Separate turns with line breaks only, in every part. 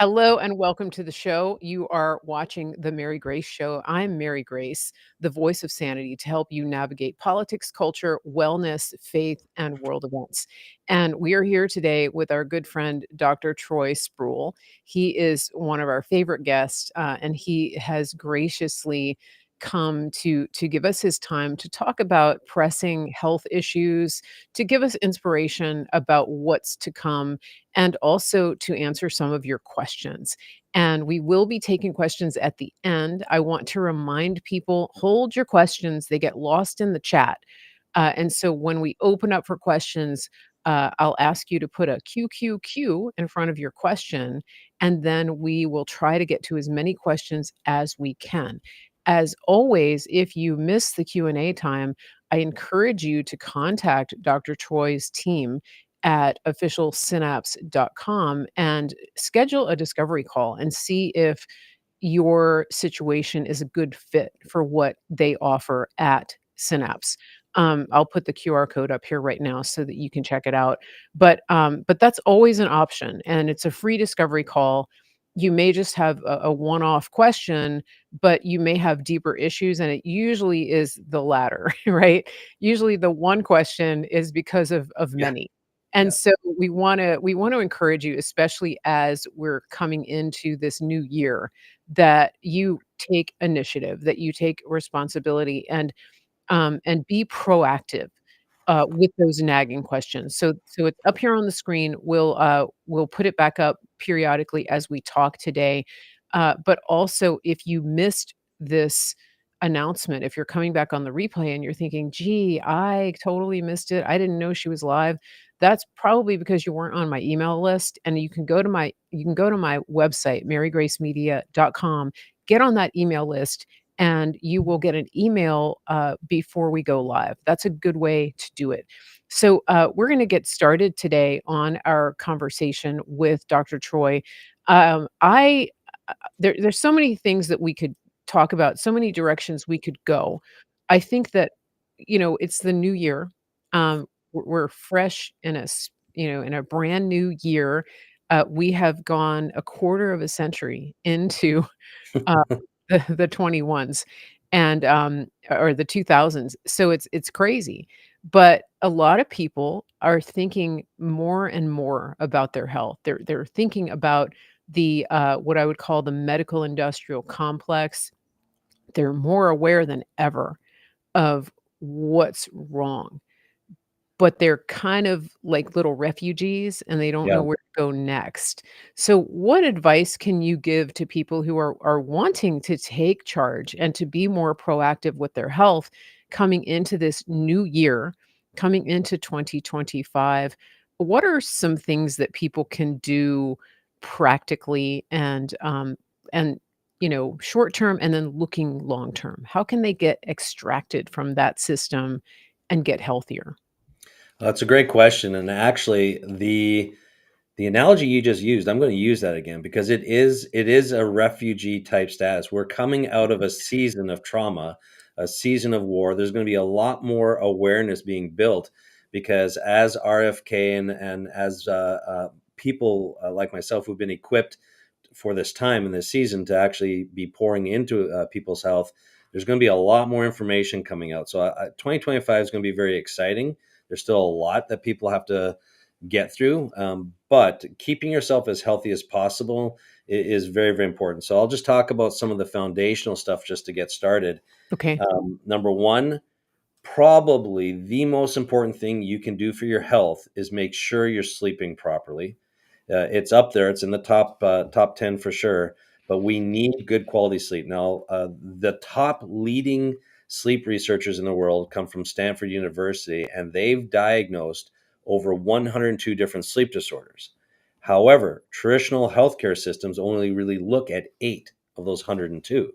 Hello and welcome to the show. You are watching The Mary Grace Show. I'm Mary Grace, the voice of sanity to help you navigate politics, culture, wellness, faith, and world events. And we are here today with our good friend, Dr. Troy Spruill. He is one of our favorite guests, and he has graciously come to give us his time to talk about pressing health issues, to give us inspiration about what's to come, and also to answer some of your questions. And we will be taking questions at the end. I want to remind people, hold your questions, they get lost in the chat. And so when we open up for questions, I'll ask you to put a QQQ in front of your question, and then we will try to get to as many questions as we can. As always, if you miss the Q&A time, I encourage you to contact Dr. Troy's team at officialsynapse.com and schedule a discovery call and see if your situation is a good fit for what they offer at Synapse. I'll put the QR code up here right now so that you can check it out. But that's always an option, and it's a free discovery call. You may just have a one-off question, but you may have deeper issues, and it usually is the latter, right? Usually, the one question is because of
Yeah,
many.
yeah.
And so we want to encourage you, especially as we're coming into this new year, that you take initiative, that you take responsibility and be proactive with those nagging questions. So it's up here on the screen. We'll put it back up periodically as we talk today. But also, if you missed this announcement, if you're coming back on the replay and you're thinking, "Gee, I totally missed it. I didn't know she was live." That's probably because you weren't on my email list. And you can go to my website, marygracemedia.com, get on that email list, and you will get an email before we go live. That's a good way to do it. So, we're going to get started today on our conversation with Dr. Troy. I there's so many things that we could talk about, so many directions we could go. I think that it's the new year. We're fresh in a brand new year. We have gone a quarter of a century into uh, the 21s or the 2000s. So it's crazy. But a lot of people are thinking more and more about their health. They're thinking about the what I would call the medical industrial complex. They're more aware than ever of what's wrong, but they're kind of like little refugees and they don't know
Yeah.
where to go next. So what advice can you give to people who are wanting to take charge and to be more proactive with their health coming into this new year, coming into 2025? What are some things that people can do practically and short term and then looking long term? How can they get extracted from that system and get healthier?
That's a great question, and actually, the analogy you just used, I'm going to use that again because it is a refugee type status. We're coming out of a season of trauma, a season of war. There's going to be a lot more awareness being built because as RFK and as people like myself who've been equipped for this time and this season to actually be pouring into people's health, there's going to be a lot more information coming out. So 2025 is going to be very exciting. There's still a lot that people have to get through, but keeping yourself as healthy as possible is very, very important. So I'll just talk about some of the foundational stuff just to get started.
Okay.
Number one, probably the most important thing you can do for your health is make sure you're sleeping properly. It's up there; it's in the top 10 for sure. But we need good quality sleep. Now, the top leading sleep researchers in the world come from Stanford University, and they've diagnosed over 102 different sleep disorders. However, traditional healthcare systems only really look at 8 of those 102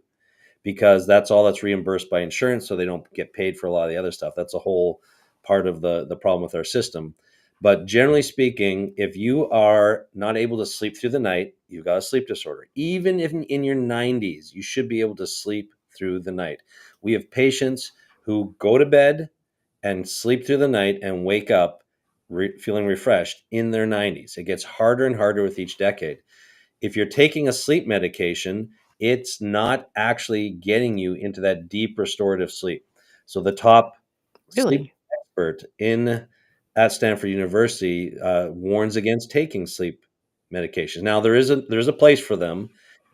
because that's all that's reimbursed by insurance, so they don't get paid for a lot of the other stuff. That's a whole part of the problem with our system. But generally speaking, if you are not able to sleep through the night, you've got a sleep disorder. Even if in your 90s, you should be able to sleep through the night. We have patients who go to bed and sleep through the night and wake up feeling refreshed in their 90s. It gets harder and harder with each decade. If you're taking a sleep medication, it's not actually getting you into that deep restorative sleep. So the top sleep
Really?
expert in at Stanford University warns against taking sleep medications. Now there's a place for them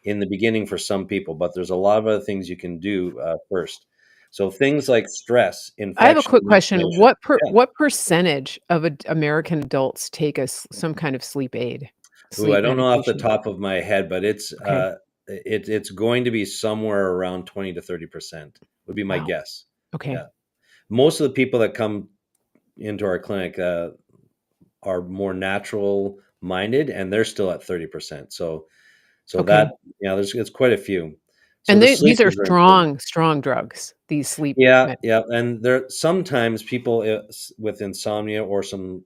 in the beginning for some people, but there's a lot of other things you can do first. So things like stress,
I have a
infection,
quick
and
question.
inflammation. Yeah.
What percentage of American adults take some kind of sleep aid,
Ooh, I
sleep
don't know off the
medication?
top of my head, but
Okay.
it's going to be somewhere around 20 to 30% would be my
Wow.
guess.
Okay.
Yeah. Most of the people that come into our clinic are more natural minded and they're still at 30%. So that,
Okay.
yeah, there's it's quite a few. So
And
the sleep
these are
is very important.
strong, strong drugs, these sleep
Yeah,
med.
yeah, and there sometimes people with insomnia or some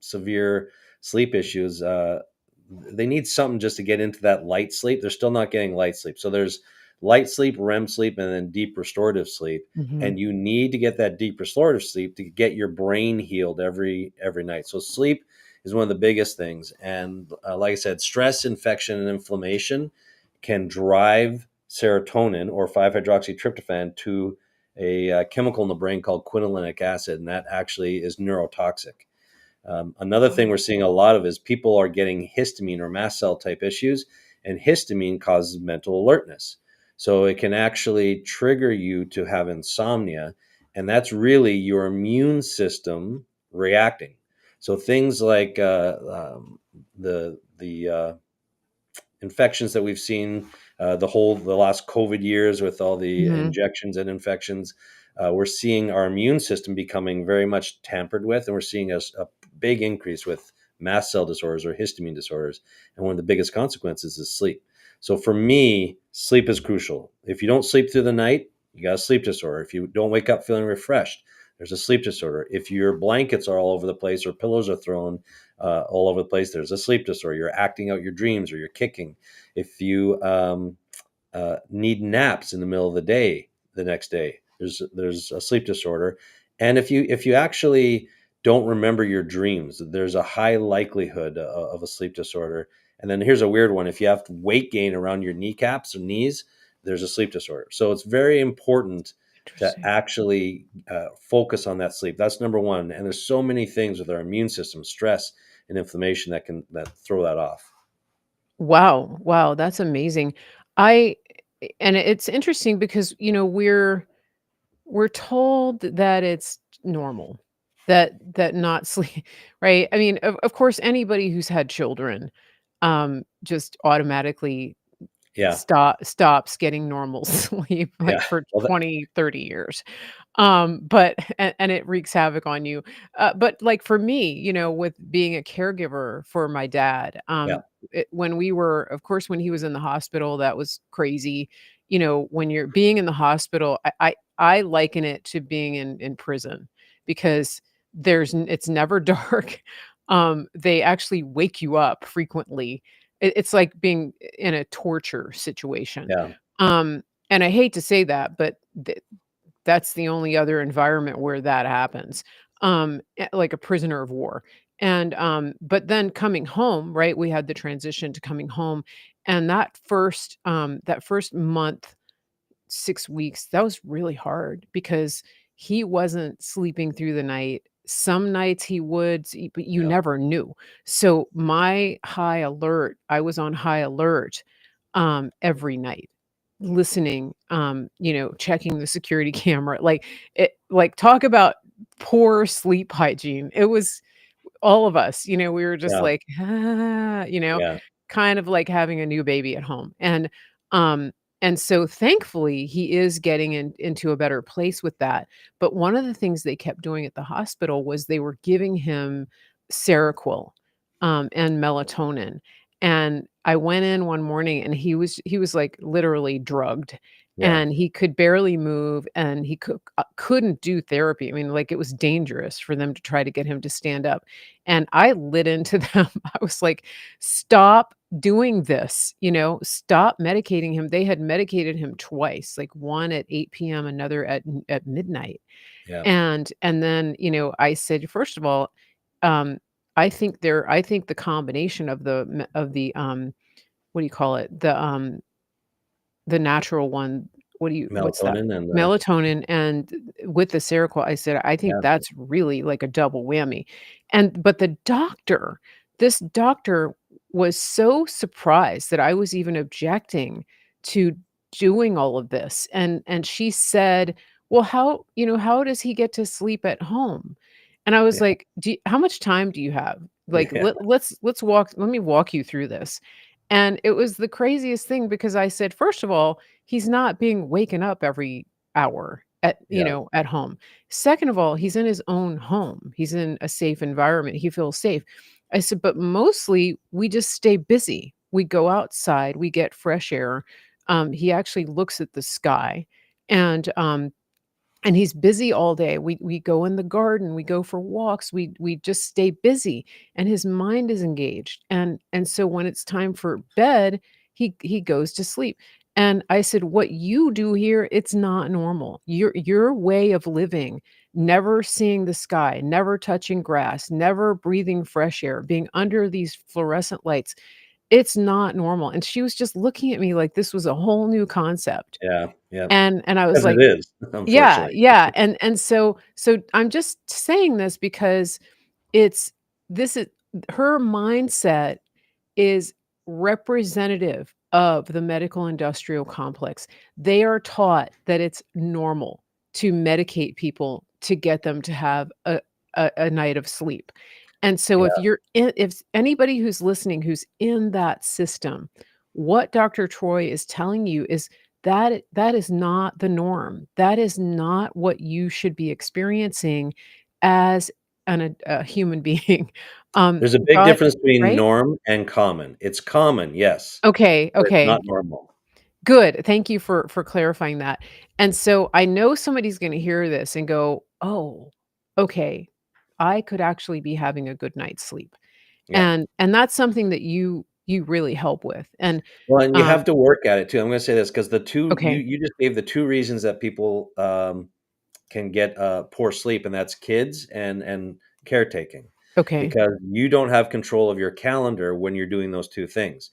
severe sleep issues, they need something just to get into that light sleep. They're still not getting light sleep. So there's light sleep, REM sleep, and then deep restorative sleep.
Mhm.
And you need to get that deep restorative sleep to get your brain healed every night. So sleep is one of the biggest things. And like I said, stress, infection, and inflammation can drive serotonin or 5-hydroxytryptophan to a chemical in the brain called quinolinic acid, and that actually is neurotoxic. Another thing we're
Oh,
seeing a lot of is people are getting histamine or mast cell type issues, and histamine causes mental alertness. So it can actually trigger you to have insomnia, and that's really your immune system reacting. So things like the infections that we've seen the last COVID years with all the
mhm.
injections and infections. We're seeing our immune system becoming very much tampered with, and we're seeing a big increase with mast cell disorders or histamine disorders. And one of the biggest consequences is sleep. So for me, sleep is crucial. If you don't sleep through the night, you got a sleep disorder. If you don't wake up feeling refreshed, there's a sleep disorder. If your blankets are all over the place or pillows are thrown all over the place, there's a sleep disorder. You're acting out your dreams or you're kicking. If you need naps in the middle of the day, the next day, there's a sleep disorder. And if you actually don't remember your dreams, there's a high likelihood of a sleep disorder. And then here's a weird one: if you have weight gain around your kneecaps or knees, there's a sleep disorder. So it's very important to
Interesting.
actually focus on that sleep. That's number one. And there's so many things with our immune system, stress and inflammation that throw that off.
Wow, wow, that's amazing. I and it's interesting because, we're told that it's normal, that not sleep right? I mean, of course, anybody who's had children, just automatically
Yeah,
stops getting normal sleep, like,
yeah.
for
Well,
20, 30 years. But and it wreaks havoc on you. But, like, for me, with being a caregiver for my dad,
yeah,
when we were of course, when he was in the hospital, that was crazy. When you're being in the hospital, I liken it to being in prison because it's never dark. They actually wake you up frequently. It's like being in a torture situation.
yeah,
Um, and I hate to say that, but that's the only other environment where that happens, like a prisoner of war. And but then coming home, right? We had the transition to coming home, and that first month, 6 weeks, that was really hard because he wasn't sleeping through the night. Some nights he would, but you
yeah,
never knew. So I was on high alert, every night, listening, checking the security camera, talk about poor sleep hygiene. It was all of us, we were just
yeah,
like, "Ah,"
yeah,
kind of like having a new baby at home. Um, and so thankfully he is getting into a better place with that. But one of the things they kept doing at the hospital was they were giving him Seroquel, and melatonin. And I went in one morning and he was like literally drugged
yeah,
and he could barely move and he couldn't do therapy. I mean, like it was dangerous for them to try to get him to stand up. And I lit into them. I was like, "Stop doing this, stop medicating him." They had medicated him twice, like one at 8 PM, another at midnight.
yeah,
And then, I said, "First of all, um, I think the combination of the what do you call it? The natural one, what's that?
Melatonin and
Melatonin and with the Seroquel, I said, "I think
yeah,
that's really like a double whammy." But this doctor was so surprised that I was even objecting to doing all of this, and she said, "Well, how does he get to sleep at home?" And I was
yeah,
like, how much time do you have? Like,
yeah,
let me walk you through this." And it was the craziest thing because I said, "First of all, he's not being waken up every hour
yeah.
at home. Second of all, he's in his own home. He's in a safe environment. He feels safe." I said, "But mostly we just stay busy. We go outside, we get fresh air." He actually looks at the sky and and he's busy all day. We go in the garden, we go for walks, we just stay busy, and his mind is engaged, and so when it's time for bed, he goes to sleep. And I said, "What you do here, it's not normal. Your way of living, never seeing the sky, never touching grass, never breathing fresh air, being under these fluorescent lights, it's not normal." And she was just looking at me like this was a whole new concept.
Yeah, yeah,
And I was
because it
like,
is,
yeah,
unfortunately.
yeah, and so I'm just saying this because it's this is her mindset is representative of the medical industrial complex. They are taught that it's normal to medicate people to get them to have a night of sleep. And so
Yeah,
if anybody who's listening who's in that system, what Dr. Troy is telling you is that is not the norm. That is not what you should be experiencing as a human being.
there's a big
God,
difference between
right?
norm and common. It's common, yes,
Okay,
but it's
okay.
not normal.
Good. Thank you for clarifying that. And so I know somebody's gonna hear this and go, "Oh, okay. I could actually be having a good night's sleep."
Yeah.
And that's something that you really help with. And,
Well, and you have
um
to work at it too. I'm gonna say this because the 2
okay,
you just gave the 2 reasons that people, can get, poor sleep, and that's kids and caretaking,
okay.
because you don't have control of your calendar when you're doing those 2 things.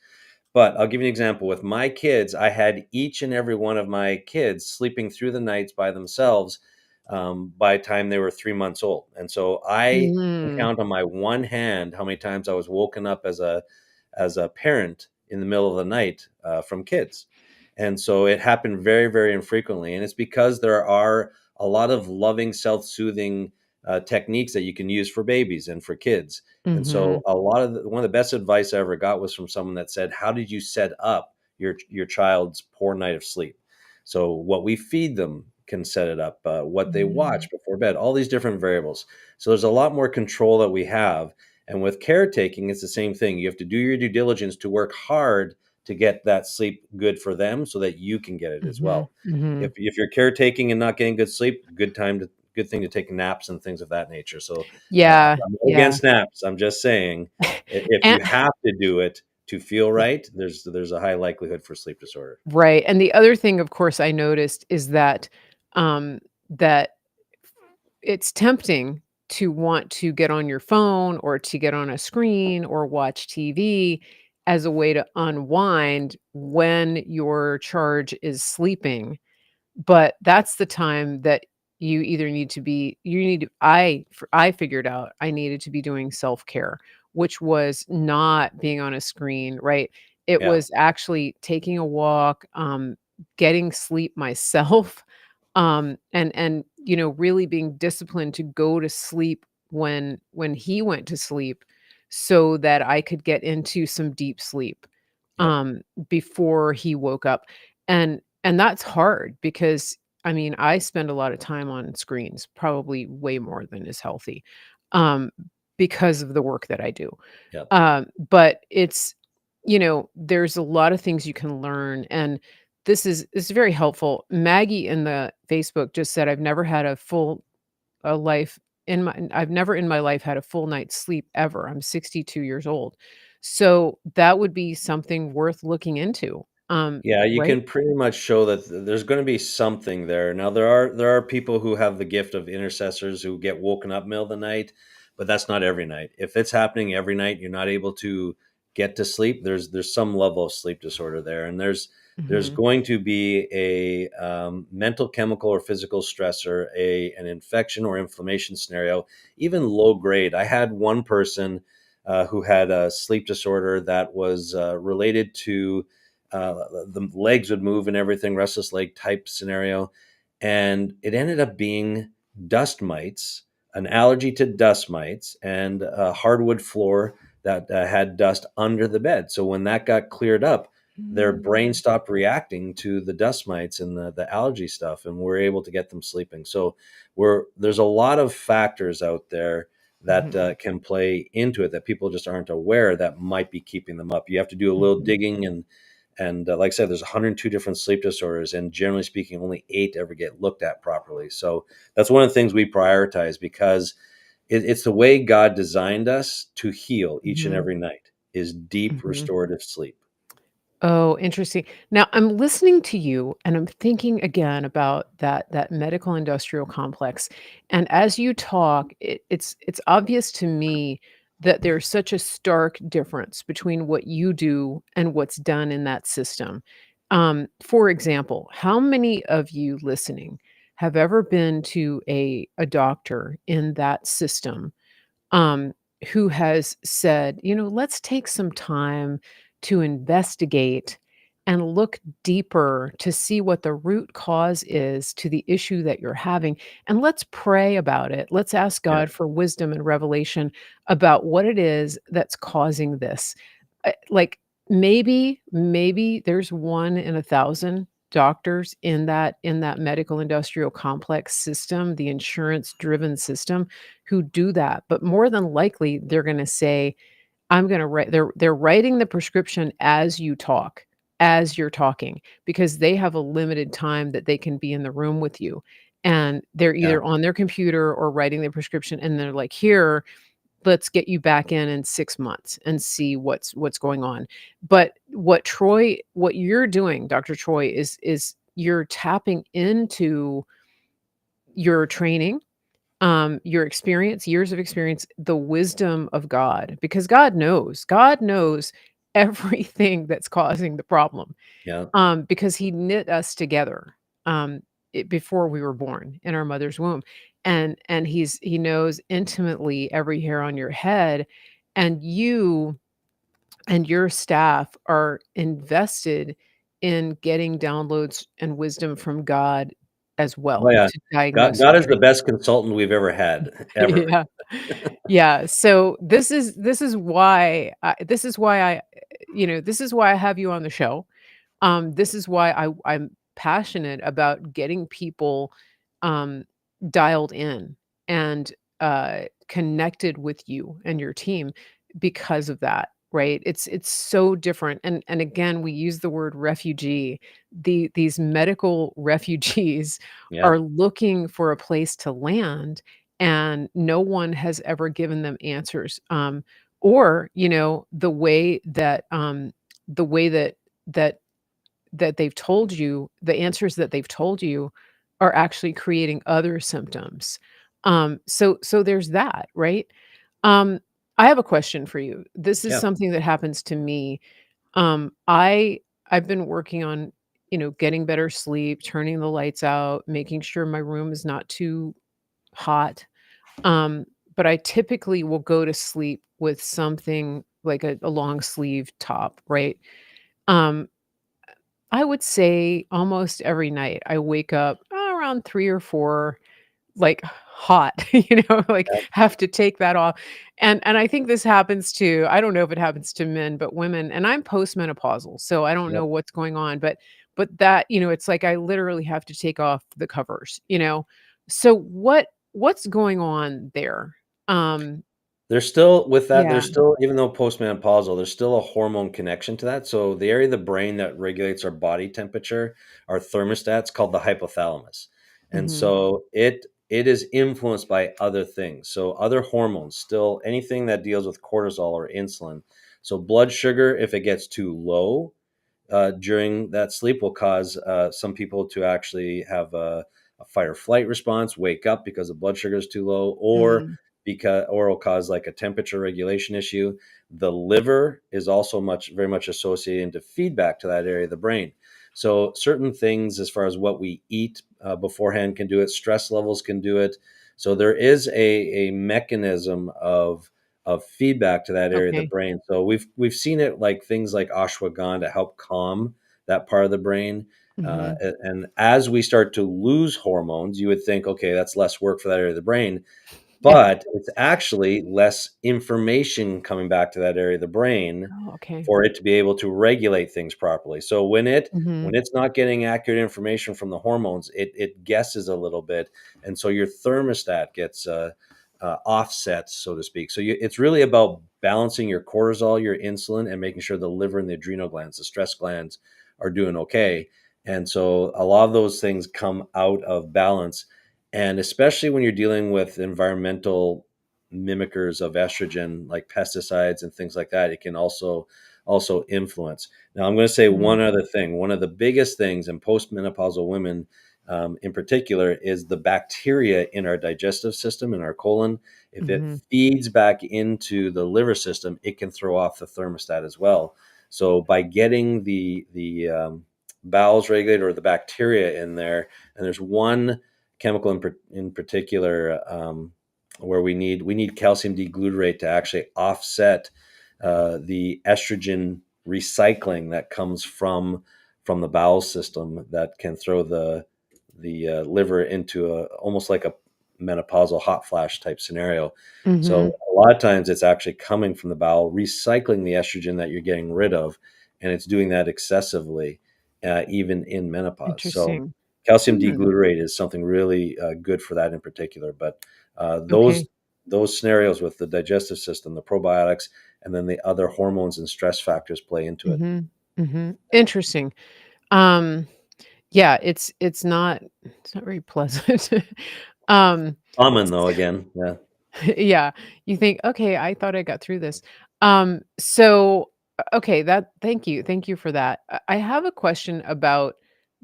But I'll give you an example. With my kids, I had each and every one of my kids sleeping through the nights by themselves, by the time they were 3 months old, and so I can
Mm,
count on my one hand how many times I was woken up as a parent in the middle of the night, from kids. And so it happened very, very infrequently. And it's because there are a lot of loving, self soothing techniques that you can use for babies and for kids. And so
mhm,
one of the best advice I ever got was from someone that said, "How did you set up your child's poor night of sleep?" So what we feed them can set it up, what they
mm,
watch before bed, all these different variables. So there's a lot more control that we have, and with caretaking, it's the same thing. You have to do your due diligence to work hard to get that sleep good for them so that you can get it as
mhm,
well.
mhm.
If you're caretaking and not getting good sleep, good thing to take naps and things of that nature. So
Yeah,
I'm not
yeah.
against naps. I'm just saying if
And
you have to do it to feel right, there's a high likelihood for sleep disorder.
right, and the other thing, of course, I noticed is that it's tempting to want to get on your phone or to get on a screen or watch TV as a way to unwind when your charge is sleeping. But that's the time that you either need to be you need to I figured out I needed to be doing self-care, which was not being on a screen, right? It
Yeah,
was actually taking a walk, getting sleep myself, and really being disciplined to go to sleep when he went to sleep so that I could get into some deep sleep,
yep,
before he woke up. And that's hard because, I mean, I spend a lot of time on screens, probably way more than is healthy, um, because of the work that I do.
yep.
But there's a lot of things you can learn, and this is very helpful. Maggie in the Facebook just said, "I've never had a life I've never in my life had a full night's sleep ever. I'm 62 years old." So that would be something worth looking into.
Yeah, you
Right?
can pretty much show that there's going to be something there. Now there are people who have the gift of intercessors who get woken up middle of the night, but that's not every night. If it's happening every night, you're not able to get to sleep, there's some level of sleep disorder there, and there's
Mhm.
going to be a mental, chemical, or physical stressor, a an infection or inflammation scenario, even low grade. I had one person who had a sleep disorder that was related to the legs would move and everything, restless leg type scenario, and it ended up being dust mites, an allergy to dust mites, and a hardwood floor that had dust under the bed. So when that got cleared up, their brain
Mm.
stopped reacting to the dust mites and the allergy stuff, and we're able to get them sleeping. So there's a lot of factors out there that
Mhm.
can play into it that people just aren't aware that might be keeping them up. You have to do a little
Mhm.
digging, and like I said, there's 102 different sleep disorders, and generally speaking, only 8 ever get looked at properly. So that's one of the things we prioritize, because it's the way God designed us to heal each and
Mhm.
every night is deep
Mhm.
restorative sleep.
Oh, interesting. Now I'm listening to you and I'm thinking again about that medical industrial complex. And as you talk, it's obvious to me that there's such a stark difference between what you do and what's done in that system. For example, how many of you listening have ever been to a doctor in that system um, who has said, let's take some time to investigate and look deeper to see what the root cause is to the issue that you're having. And let's pray about it. Let's ask
Yeah,
God for wisdom and revelation about what it is that's causing this. Like maybe there's one in 1,000 doctors in that medical industrial complex system, the insurance driven system who do that, but more than likely, they're gonna say, "I'm gonna write" they're writing the prescription as you talk, as you're talking, because they have a limited time that they can be in the room with you, and they're
yeah,
either on their computer or writing the prescription, and they're like, "Here, let's get you back in 6 months and see what's going on." But what you're doing, Dr. Troy, is you're tapping into your training, your experience, years of experience, the wisdom of God, because God knows everything that's causing the problem,
yeah.
because He knit us together, um, before we were born in our mother's womb, and He knows intimately every hair on your head, and you and your staff are invested in getting downloads and wisdom from God as
Oh,
well
yeah.
to
God
diagnose and
God is the
treat.
best consultant we've ever had, ever.
Yeah. Yeah, so this is why I have you on the show. This is why I'm passionate about getting people, um, dialed in and, connected with you and your team because of that, right? It's so different, and again, we use the word refugee. These medical refugees
Yeah,
are looking for a place to land, and no one has ever given them answers, or, the way that that they've told you the answers that they've told you are actually creating other symptoms. So there's that, right? Um, I have a question for you. This is
yeah.
something that happens to me. I've been working on, getting better sleep, turning the lights out, making sure my room is not too hot. Um, but I typically will go to sleep with something like a long sleeve top, right? Um, I would say almost every night I wake up around 3 or 4, like, hot, like, have to take that off, and I think this happens to I don't know if it happens to men, but women, and I'm postmenopausal, so I don't
Yep.
know what's going on, but that it's like I literally have to take off the covers, you know? So what's going on there? Um,
There's still with that,
yeah.
there's still, even though postmenopausal, there's still a hormone connection to that. So the area of the brain that regulates our body temperature, our thermostats, called the hypothalamus. And
Mhm.
so it is influenced by other things. So other hormones, still anything that deals with cortisol or insulin. So blood sugar, if it gets too low, during that sleep, will cause some people to actually have a fight or flight response, wake up because the blood sugar is too low, or
Mm.
or will cause like a temperature regulation issue. The liver is also very much associated into feedback to that area of the brain. So certain things, as far as what we eat beforehand, can do it. Stress levels can do it. So there is a mechanism of feedback to that area of the
Okay.
brain. So we've seen it like things like ashwagandha help calm that part of the brain.
Mhm.
And as we start to lose hormones, you would think, okay, that's less work for that area of the brain,
Yeah.
but it's actually less information coming back to that area of the brain
Oh, okay.
for it to be able to regulate things properly. So when
Mhm.
it's not getting accurate information from the hormones, it guesses a little bit, and so your thermostat gets offsets, so to speak. So it's really about balancing your cortisol, your insulin, and making sure the liver and the adrenal glands, the stress glands, are doing okay. And so a lot of those things come out of balance, and especially when you're dealing with environmental mimickers of estrogen like pesticides and things like that, it can also influence. Now, I'm going to say
Mhm.
one other thing. One of the biggest things in postmenopausal women, in particular, is the bacteria in our digestive system, in our colon. If it
Mhm.
feeds back into the liver system, it can throw off the thermostat as well. So by getting the bowels regulated, or the bacteria in there, and there's one chemical in particular, where we need calcium deglutarate to actually offset the estrogen recycling that comes from the bowel system, that can throw the liver into almost like a menopausal hot flash type scenario. So
Mhm.
a lot of times it's actually coming from the bowel, recycling the estrogen that you're getting rid of, and it's doing that excessively, even in menopause. So
Interesting.
calcium
Hmm.
deglutarate is something really good for that in particular. But
Okay.
those scenarios with the digestive system, the probiotics, and then the other hormones and stress factors play into it.
Mhm. Mhm. Interesting. Um, yeah, it's not very pleasant. Um,
Common though, again, yeah,
yeah, you think, "Okay, I thought I got through this." So, okay, thank you for that. I have a question about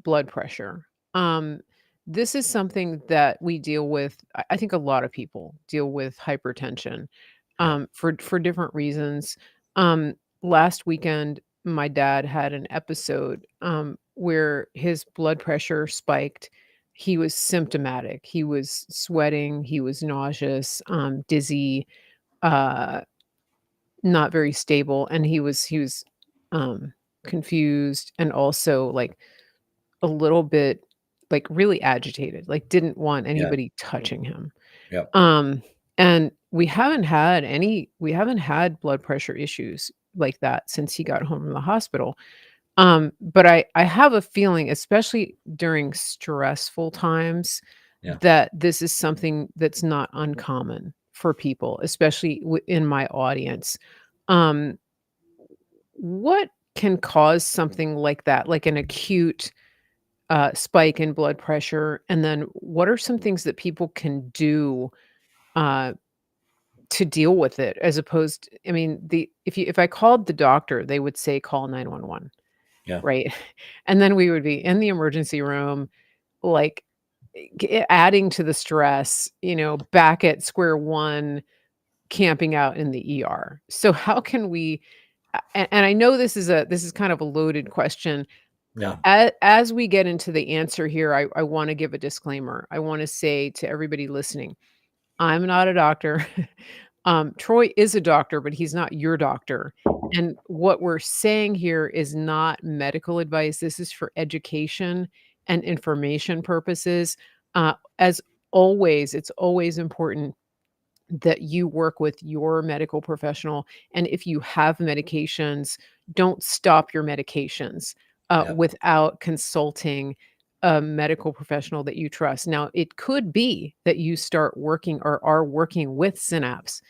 blood pressure. Um, this is something that we deal with. I think a lot of people deal with hypertension,
yeah,
for different reasons. Um, Last weekend, my dad had an episode, where his blood pressure spiked. He was symptomatic. He was sweating, he was nauseous, dizzy, uh, not very stable, and he was um, confused and also, like, a little bit, like, really agitated, like, didn't want
yeah,
anybody touching him.
yeah.
Um, and we haven't had blood pressure issues like that since he got home from the hospital. But I have a feeling, especially during stressful times,
Yeah.
that this is something that's not uncommon for people, especially in my audience. Um, what can cause something like that, like an acute spike in blood pressure? And then what are some things that people can do uh, to deal with it, as opposed I mean, the if I called the doctor, they would say call 911,
Yeah.
right? And then we would be in the emergency room, like, adding to the stress, back at square one, camping out in the ER. So how can we and I know this is kind of a loaded question.
Yeah.
As we get into the answer here, I wanna give a disclaimer. I wanna say to everybody listening, I'm not a doctor. Troy is a doctor, but he's not your doctor. And what we're saying here is not medical advice. This is for education and information purposes. As always, it's always important that you work with your medical professional. And if you have medications, don't stop your medications
Yeah.
without consulting a medical professional that you trust. Now, it could be that you start working or are working with Synapse,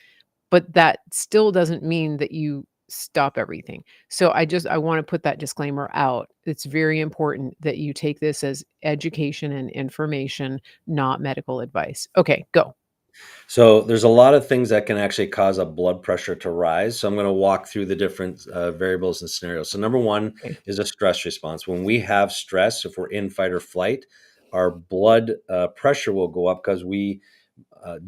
but that still doesn't mean that you stop everything. So I want to put that disclaimer out. It's very important that you take this as education and information, not medical advice. Okay, go.
So there's a lot of things that can actually cause a blood pressure to rise. So I'm going to walk through the different variables and scenarios. So number one
Okay.
is a stress response. When we have stress, if we're in fight or flight, our blood pressure will go up because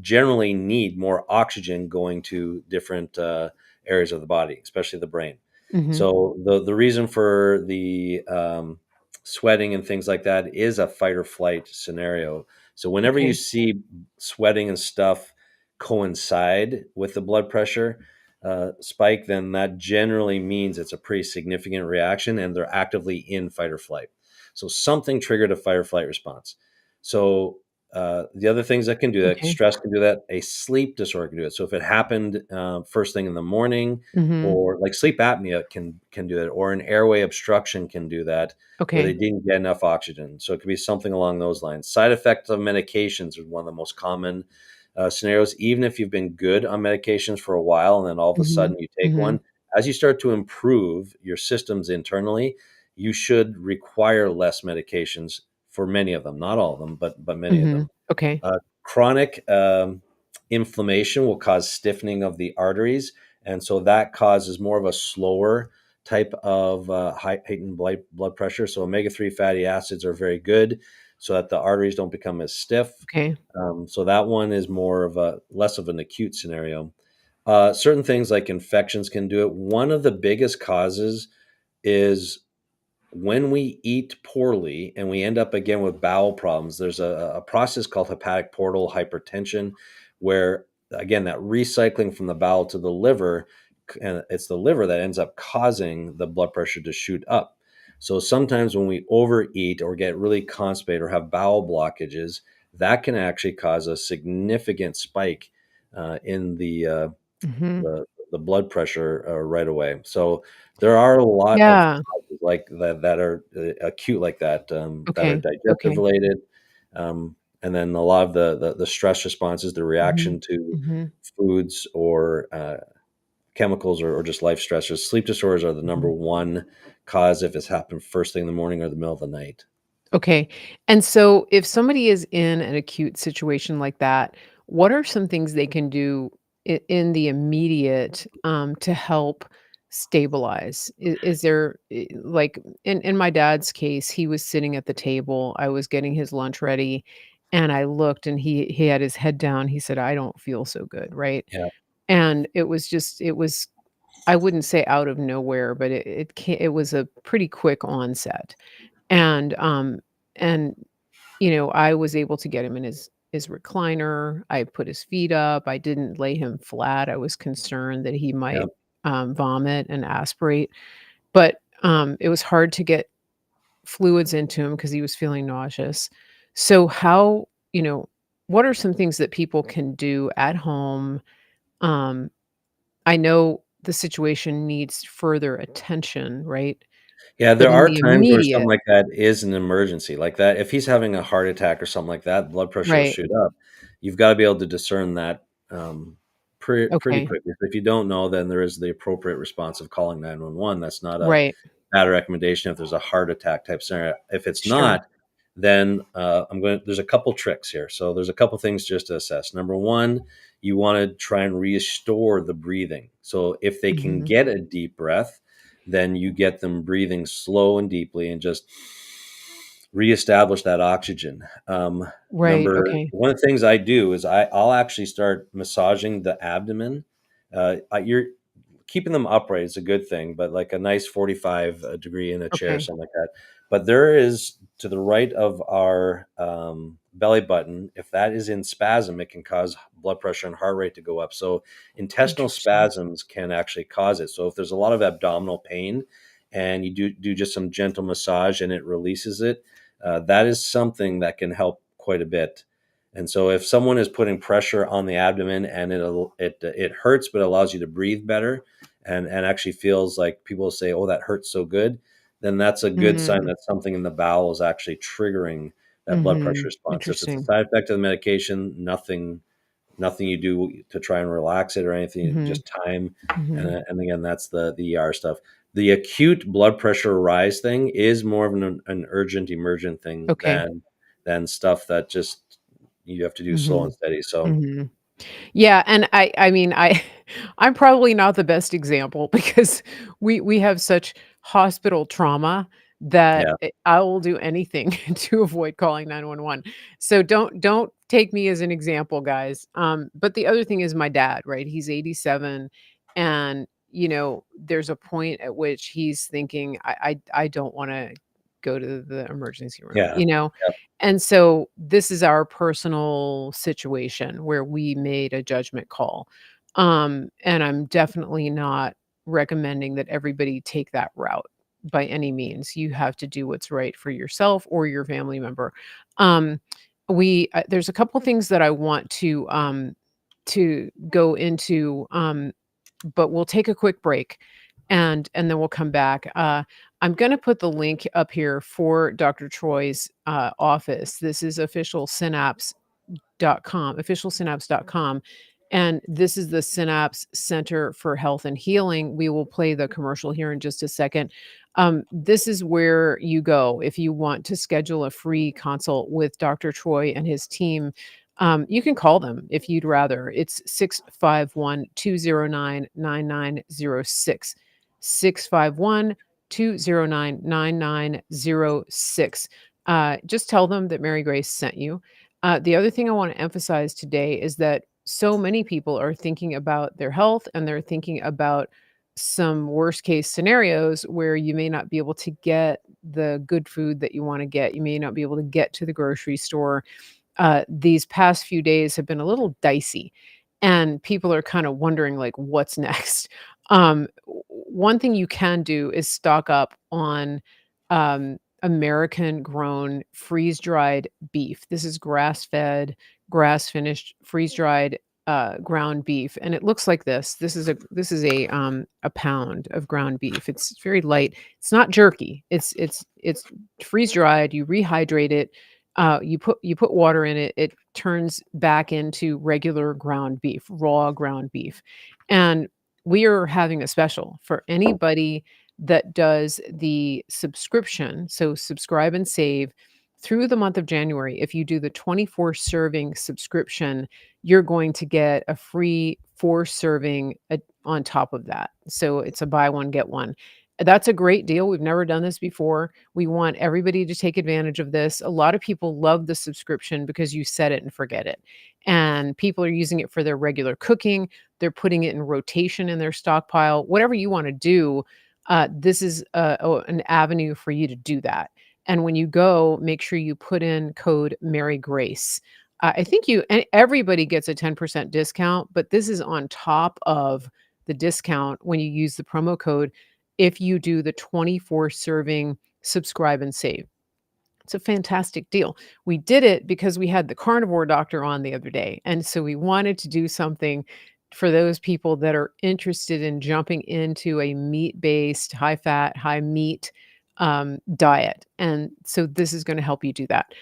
generally need more oxygen going to different areas of the body, especially the brain.
Mhm.
So the reason for the sweating and things like that is a fight or flight scenario. So whenever you
Okay.
see sweating and stuff coincide with the blood pressure spike, then that generally means it's a pretty significant reaction and they're actively in fight or flight. So something triggered a fight or flight response. So the other things that can do that,
Okay.
stress can do that, a sleep disorder can do it. So if it happened first thing in the morning,
Mhm.
or like sleep apnea can do that, or an airway obstruction can do that, where they
Okay.
didn't get enough oxygen. So it could be something along those lines. Side effects of medications is one of the most common scenarios. Even if you've been good on medications for a while, and then all of a
Mhm.
sudden you take
Mhm.
one, as you start to improve your systems internally, you should require less medications for many of them, not all of them, but many of
Mhm.
them.
Okay.
Chronic inflammation will cause stiffening of the arteries, and so that causes more of a slower type of heightened blood pressure. So omega-3 fatty acids are very good, so that the arteries don't become as stiff.
Okay.
So that one is more of a less of an acute scenario. Certain things like infections can do it. One of the biggest causes is when we eat poorly and we end up again with bowel problems. There's a process called hepatic portal hypertension, where again that recycling from the bowel to the liver, and it's the liver that ends up causing the blood pressure to shoot up. So sometimes when we overeat or get really constipated or have bowel blockages, that can actually cause a significant spike in
Mhm.
the the blood pressure right away. So there are a lot of
Yeah.
causes like that are acute like that are
Okay.
digestive
Okay.
related, and then a lot of the stress responses, the
Mhm.
reaction to
Mhm.
foods or chemicals or just life stressors. Sleep disorders are the number
Mhm.
one cause if it's happened first thing in the morning or the middle of the night.
Okay. And so if somebody is in an acute situation like that, what are some things they can do in the immediate to help stabilize? Is there like in my dad's case, he was sitting at the table, I was getting his lunch ready, and I looked and he had his head down. He said, "I don't feel so good," right?
Yeah,
And it was I wouldn't say out of nowhere, but it was a pretty quick onset. And and I was able to get him in his recliner. I put his feet up. I didn't lay him flat. I was concerned that he
yeah.
might, vomit and aspirate, but, it was hard to get fluids into him because he was feeling nauseous. So what are some things that people can do at home? Um, I know the situation needs further attention, right?
Yeah,
But
there
in
are
the
times where something
immediate.
like that is an emergency, like that if he's having a heart attack or something like that, blood pressure will
Right.
shoot up. You've gotta be able to discern that, pretty
Okay.
quickly. If you don't know, then there is the appropriate response of calling 911. That's not a
Right.
bad recommendation if there's a heart attack type scenario. If it's
Sure.
not, then there's a couple tricks here. So there's a couple things just to assess. Number one, you want to try and restore the breathing. So if they can
Mhm.
get a deep breath, then you get them breathing slow and deeply and just reestablish that oxygen.
Right,
Number
okay.
one of the things I do is I'll actually start massaging the abdomen. You're keeping them upright is a good thing, but like a nice 45 degree in a chair,
Okay.
something like that. But there is to the right of our belly button, if that is in spasm, it can cause blood pressure and heart rate to go up. So intestinal
Interesting.
spasms can actually cause it. So if there's a lot of abdominal pain and you do just some gentle massage and it releases it, that is something that can help quite a bit. And so if someone is putting pressure on the abdomen and it hurts, but allows you to breathe better, and actually feels like people say, "Oh, that hurts so good," then that's a good sign
Mm,
that something in the bowel is actually triggering that blood pressure
mhm.
response. If it's a
Interesting.
side effect of the medication, nothing you do to try and relax it or anything,
Mhm,
just time.
mhm.
And again, that's the ER stuff. The acute blood pressure rise thing is more of an urgent, emergent thing
Okay.
than stuff that just you have to do slow and
Mhm,
steady. So
mhm. Yeah, and I mean, I'm probably not the best example because we have such hospital trauma that
Yeah.
I will do anything to avoid calling 911. So don't take me as an example, guys. But the other thing is my dad, right? He's 87, and there's a point at which he's thinking, I don't want to go to the emergency room,
Yeah. Yep.
And so this is our personal situation where we made a judgment call. And I'm definitely not recommending that everybody take that route by any means. You have to do what's right for yourself or your family member. Um, we There's a couple things that I want to go into, but we'll take a quick break, and then we'll come back. I'm going to put the link up here for Dr. Troy's office. This is officialsynapse.com, and this is the Synapse Center for Health and Healing. We will play the commercial here in just a second. This is where you go if you want to schedule a free consult with Dr. Troy and his team. You can call them if you'd rather. It's 651-209-9906. 651-209-9906. Just tell them that Mary Grace sent you. The other thing I want to emphasize today is that so many people are thinking about their health, and they're thinking about some worst case scenarios where you may not be able to get the good food that you want to get. You may not be able to get to the grocery store. These past few days have been a little dicey, and people are kind of wondering, like, what's next. One thing you can do is stock up on American grown freeze dried beef. This is grass fed, grass finished, freeze dried ground beef, and it looks like this. This is a pound of ground beef. It's very light. It's not jerky. It's freeze dried. You rehydrate it. You put water in it. It turns back into regular ground beef, raw ground beef, and we are having a special for anybody that does the subscription. So subscribe and save through the month of January. If you do the 24 serving subscription, you're going to get a free 4 serving on top of that. So it's a buy one, get one. That's a great deal. We've never done this before. We want everybody to take advantage of this. A lot of people love the subscription because you set it and forget it. And people are using it for their regular cooking. They're putting it in rotation in their stockpile. Whatever you want to do, this is an avenue for you to do that. And when you go, make sure you put in code Mary Grace. I think everybody gets a 10% discount, but this is on top of the discount when you use the promo code if you do the 24 serving subscribe and save. It's a fantastic deal. We did it because we had the carnivore doctor on the other day. And so we wanted to do something for those people that are interested in jumping into a meat-based, high-fat, high-meat diet. And so this is going to help you do that.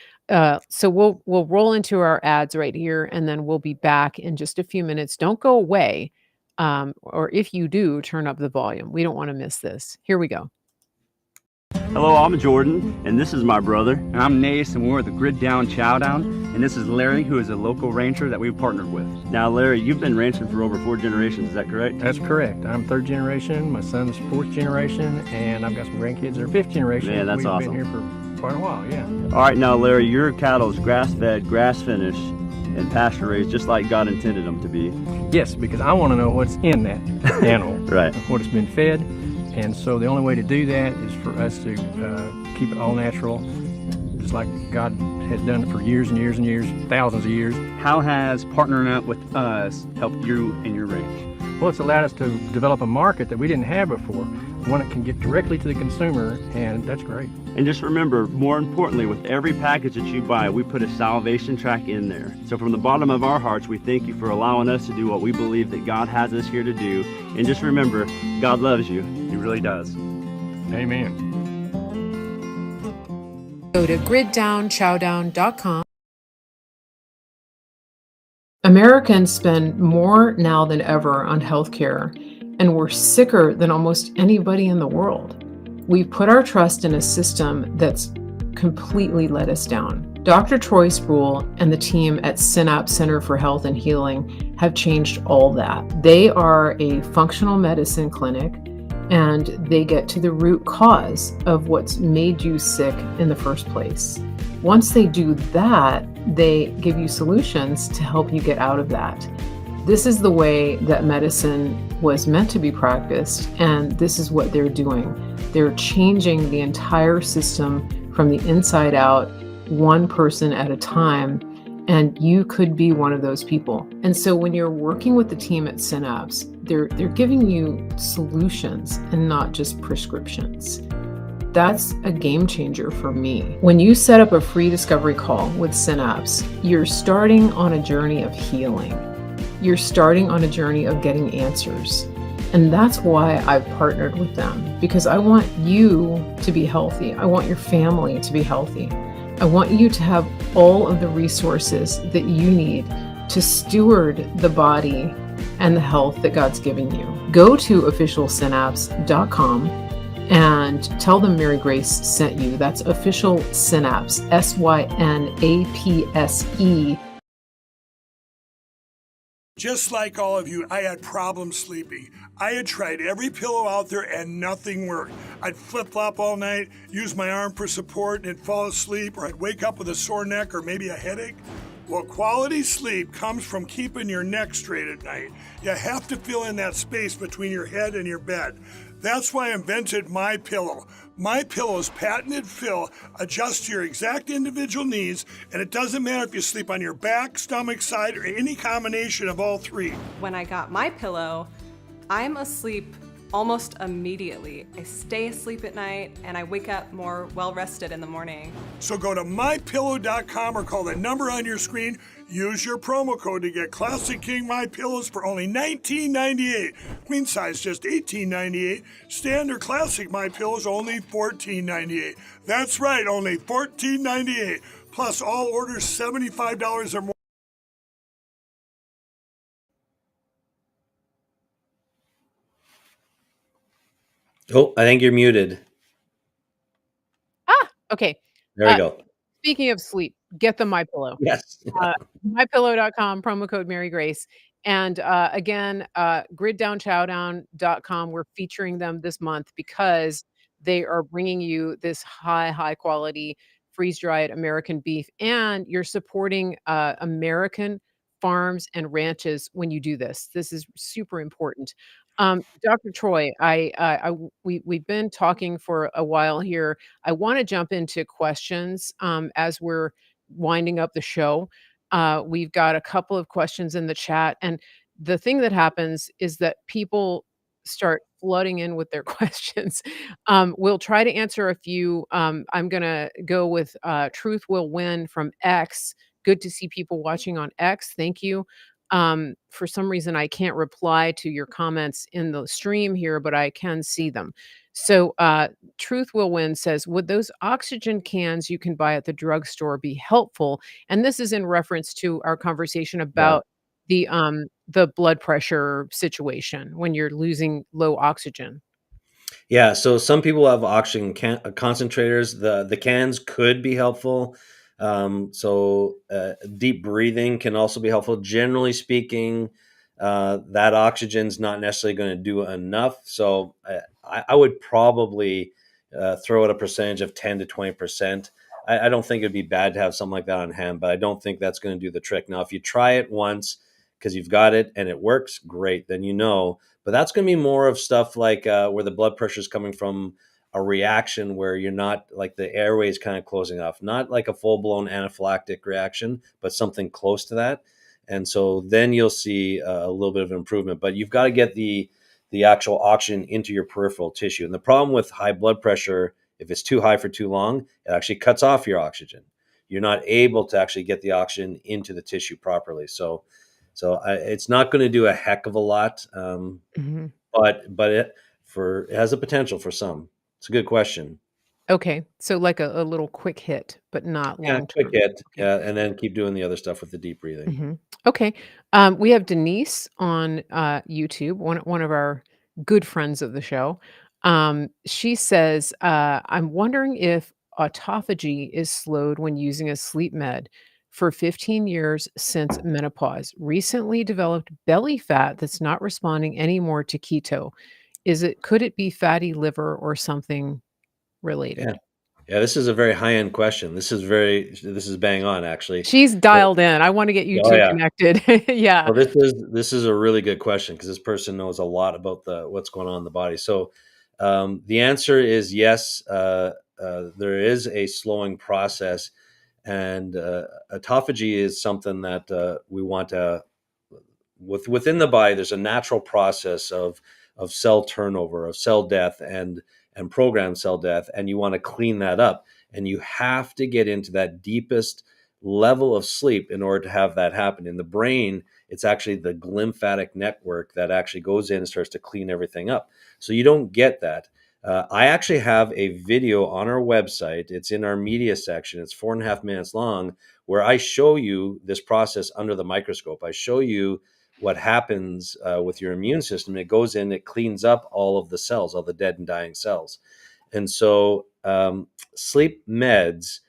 So we'll roll into our ads right here, and then we'll be back in just a few minutes. Don't go away. Or if you do, turn up the volume. We don't want to miss this. Here we go.
Hello, I'm Jordan, and this is my brother.
And I'm Nace, and we're at the Grid Down Chowdown, and this is Larry, who is a local rancher that we've partnered with.
Now, Larry, you've been ranching for over 4 generations, is that correct?
That's correct. I'm 3rd generation, my son's 4th generation, and I've got some grandkids that are 5th generation.
Man, that's awesome.
We've been here for quite a while, yeah.
All right, now, Larry, your cattle is grass-fed, grass-finished, and pasture-raised, just like God intended them to be.
Yes, because I want to know what's in that animal,
Right.
what it's been fed, and so the only way to do that is for us to keep it all natural, just like God has done it for years and years and years, thousands of years.
How has partnering up with us helped you and your ranch?
Well, it's allowed us to develop a market that we didn't have before, one that can get directly to the consumer, and that's great.
And just remember, more importantly, with every package that you buy, we put a salvation track in there. So from the bottom of our hearts, we thank you for allowing us to do what we believe that God has us here to do. And just remember, God loves you.
He really does.
Amen.
Go to griddownchowdown.com. Americans spend more now than ever on healthcare, and we're sicker than almost anybody in the world. We've put our trust in a system that's completely let us down. Dr. Troy Spurrill and the team at Synapse Center for Health and Healing have changed all that. They are a functional medicine clinic, and they get to the root cause of what's made you sick in the first place. Once they do that, they give you solutions to help you get out of that. This is the way that medicine was meant to be practiced, and this is what they're doing. They're changing the entire system from the inside out, one person at a time, and you could be one of those people. And so when you're working with the team at Synapse, they're giving you solutions and not just prescriptions. That's a game changer for me. When you set up a free discovery call with Synapse, you're starting on a journey of healing. You're starting on a journey of getting answers. And that's why I've partnered with them, because I want you to be healthy. I want your family to be healthy. I want you to have all of the resources that you need to steward the body and the health that God's given you. Go to officialsynapse.com and tell them Mary Grace sent you. That's Official Synapse, SYNAPSE.
Just like all of you, I had problems sleeping. I had tried every pillow out there and nothing worked. I'd flip-flop all night, use my arm for support, and fall asleep, or I'd wake up with a sore neck or maybe a headache. Well, quality sleep comes from keeping your neck straight at night. You have to fill in that space between your head and your bed. That's why I invented My Pillow. My Pillow's patented fill adjusts to your exact individual needs, and it doesn't matter if you sleep on your back, stomach, side, or any combination of all three.
When I got My Pillow, I'm asleep almost immediately. I stay asleep at night and I wake up more well-rested in the morning.
So go to mypillow.com or call the number on your screen. Use your promo code to get Classic King My Pillows for only $19.98. Queen size just $18.98. Standard Classic My Pillows only $14.98. That's right, only $14.98. Plus all orders $75 or more.
Oh, I think you're muted.
Okay.
There we go.
Speaking of sleep, get the My Pillow.
Yes.
MyPillow.com, promo code Mary Grace. And again, griddownchowdown.com. We're featuring them this month because they are bringing you this high quality freeze-dried American beef, and you're supporting American farms and ranches when you do this. This is super important. Dr. Troy, we've been talking for a while here. I want to jump into questions as we're winding up the show. We've got a couple of questions in the chat, and the thing that happens is that people start flooding in with their questions. We'll try to answer a few. I'm going to go with Truth Will Win from X. Good to see people watching on X. Thank you. For some reason, I can't reply to your comments in the stream here, but I can see them. So, Truth Will Win says, would those oxygen cans you can buy at the drugstore be helpful? And this is in reference to our conversation about the blood pressure situation when you're losing low oxygen.
Yeah, so some people have oxygen concentrators. The cans could be helpful. Deep breathing can also be helpful. Generally speaking, that oxygen's not necessarily going to do enough. So I would probably throw out a percentage of 10 to 20%. I don't think it'd be bad to have something like that on hand, but I don't think that's going to do the trick. Now, if you try it once because you've got it and it works, great, then you know. But that's going to be more of stuff like where the blood pressure is coming from a reaction where you're not like the airway is kind of closing off, not like a full blown anaphylactic reaction, but something close to that. And so then you'll see a little bit of improvement, but you've got to get the actual oxygen into your peripheral tissue. And the problem with high blood pressure, if it's too high for too long, it actually cuts off your oxygen. You're not able to actually get the oxygen into the tissue properly. So it's not going to do a heck of a lot, but it has a potential for some. It's a good question.
Okay, so like a little quick hit, but not long
Quick
term.
hit,
Okay.
and then keep doing the other stuff with the deep breathing.
Okay, we have Denise on YouTube, one of our good friends of the show. She says, "I'm wondering if autophagy is slowed when using a sleep med. For 15 years since menopause, recently developed belly fat that's not responding anymore to keto. could it be fatty liver or something
Yeah.
related?
Yeah, this is a very high-end question. This is bang on, actually.
She's
So
dialed in. I wanna get you
oh,
2
yeah.
connected. Yeah.
Well, this is a really good question because this person knows a lot about the what's going on in the body. So, the answer is yes. There is a slowing process, and autophagy is something that we want to within the body. There's a natural process of cell turnover, of cell death, and programmed cell death, and you want to clean that up. And you have to get into that deepest level of sleep in order to have that happen. In the brain, it's actually the glymphatic network that actually goes in and starts to clean everything up. So you don't get that. I actually have a video on our website. It's in our media section. It's 4.5 minutes long, where I show you this process under the microscope. I show you what happens with your immune system. It goes in, it cleans up all of the cells, all the dead and dying cells. And so, sleep meds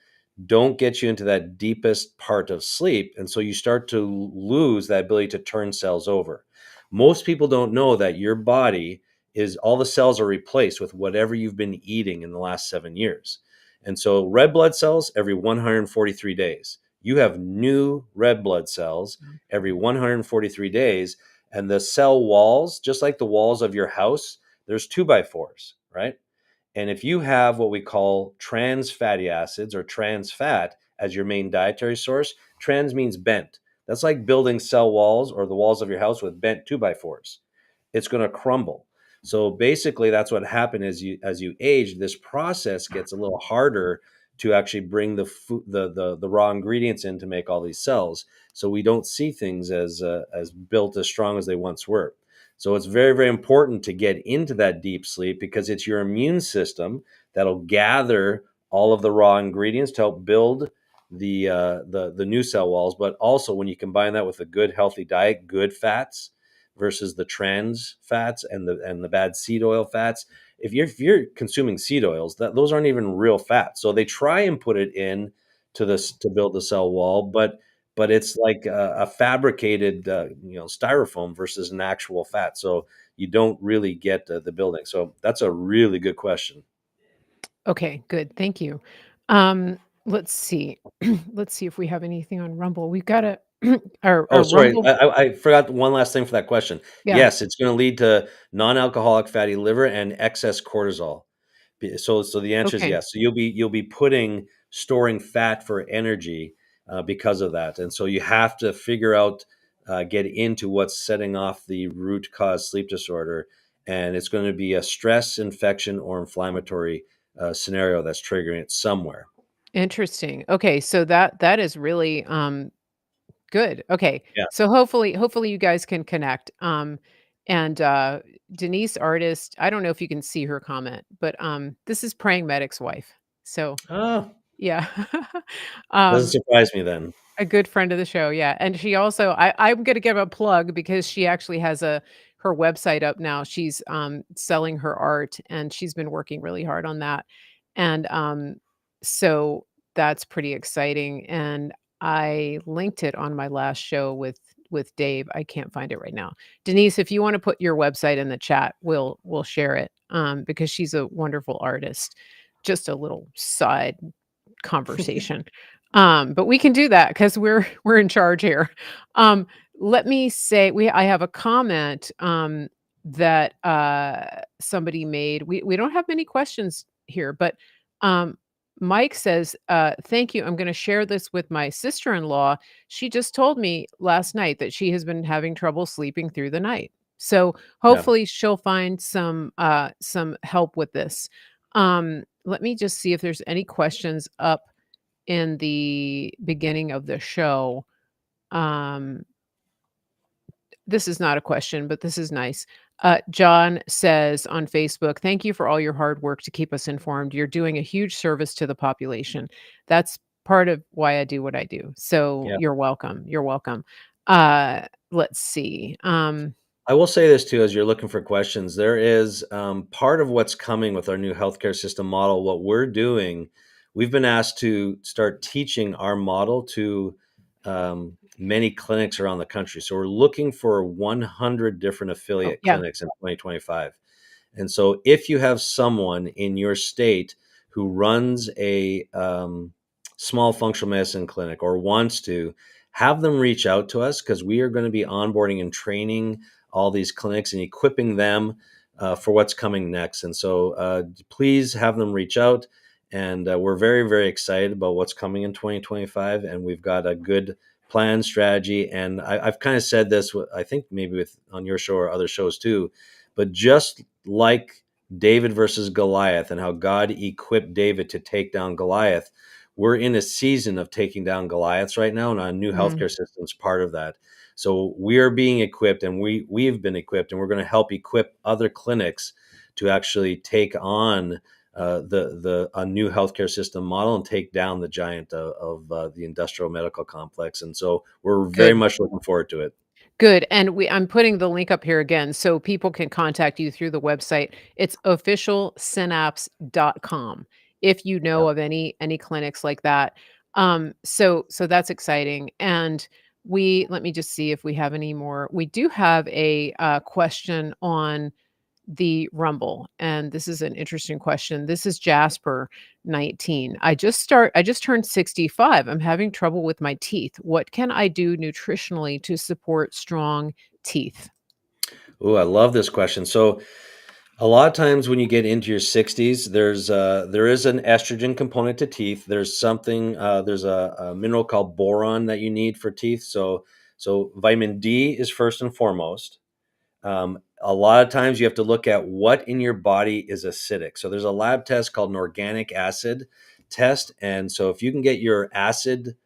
don't get you into that deepest part of sleep. And so you start to lose that ability to turn cells over. Most people don't know that your body is all the cells are replaced with whatever you've been eating in the last 7 years. And so red blood cells every 143 days. You have new red blood cells every 143 days. And the cell walls, just like the walls of your house, there's 2x4s, right? And if you have what we call trans fatty acids or trans fat as your main dietary source, trans means bent. That's like building cell walls or the walls of your house with bent 2x4s. It's going to crumble. So basically, that's what happened as you age. This process gets a little harder to actually bring the food, the raw ingredients in to make all these cells. So we don't see things as built as strong as they once were. So it's very, very important to get into that deep sleep because it's your immune system that'll gather all of the raw ingredients to help build the new cell walls. But also, when you combine that with a good, healthy diet, good fats versus the trans fats and the bad seed oil fats. If you're consuming seed oils, those aren't even real fats. So they try and put it in to this to build the cell wall, but it's like a fabricated styrofoam versus an actual fat. So you don't really get the building. So that's a really good question.
Okay, good. Thank you. Um, let's see. Let's see if we have anything on Rumble. We've got a
Oh,
our
sorry.
Rumble.
I forgot one last thing for that question.
Yeah.
Yes, it's going to lead to non-alcoholic fatty liver and excess cortisol. So the answer is
Okay.
yes. So you'll be storing fat for energy because of that, and so you have to figure out, get into what's setting off the root cause sleep disorder, and it's going to be a stress, infection, or inflammatory scenario that's triggering it somewhere.
Interesting. Okay, so that is really good. Okay.
Yeah.
So hopefully you guys can connect. And Denise Artist, I don't know if you can see her comment, but this is Praying Medic's wife. So
Oh,
yeah.
doesn't
um
surprise me then.
A good friend of the show, yeah, and she also I'm gonna give a plug because she actually has her website up now. She's, selling her art, and she's been working really hard on that, and, so that's pretty exciting, and I linked it on my last show with Dave. I can't find it right now. Denise, if you wanna put your website in the chat, we'll share it, because she's a wonderful artist. Just a little side conversation. But we can do that because we're in charge here. Um, Let me say I have a comment that somebody made. We don't have many questions here, but um, Mike says, "Thank you. I'm going to share this with my sister-in-law. She just told me last night that she has been having trouble sleeping through the night. So
Yeah.
hopefully she'll find some help with this." Let me just see if there's any questions up in the beginning of the show. Um, this is not a question, but this is nice. John says on Facebook, "Thank you for all your hard work to keep us informed. You're doing a huge service to the population. That's part of why I do what I do. So
Yeah.
you're welcome. You're welcome." Let's see.
I will say this too, as you're looking for questions, there is part of what's coming with our new healthcare system model. What we're doing, we've been asked to start teaching our model to many clinics around the country. So we're looking for 100 different
Oh,
affiliate
yeah.
clinics in 2025. And so if you have someone in your state who runs a small functional medicine clinic or wants to, have them reach out to us, because we are going to be onboarding and training all these clinics and equipping them for what's coming next. And so please have them reach out. And we're very, very excited about what's coming in 2025. And we've got a good plan, strategy. And I've kind of said this, I think maybe on your show or other shows too, but just like David versus Goliath and how God equipped David to take down Goliath, we're in a season of taking down Goliaths right now, and our new healthcare system is part of that. So we are being equipped, and we've been equipped, and we're going to help equip other clinics to actually take on a new healthcare system model and take down the giant of the industrial medical complex. And so we're very
Good.
much looking forward to it.
Good, and I'm putting the link up here again so people can contact you through the website. It's officialsynapse.com if you
Yeah.
know of any clinics like that. So that's exciting, and let me just see if we have any more. We do have a, question on the Rumble, and this is an interesting question. This is Jasper 19. I just turned 65. I'm having trouble with my teeth. What can I do nutritionally to support strong teeth?
Oh, I love this question. So a lot of times when you get into your 60s, there is an estrogen component to teeth. There's a mineral called boron that you need for teeth. So vitamin D is first and foremost. A lot of times you have to look at what in your body is acidic. So there's a lab test called an organic acid test. And so if you can get your acid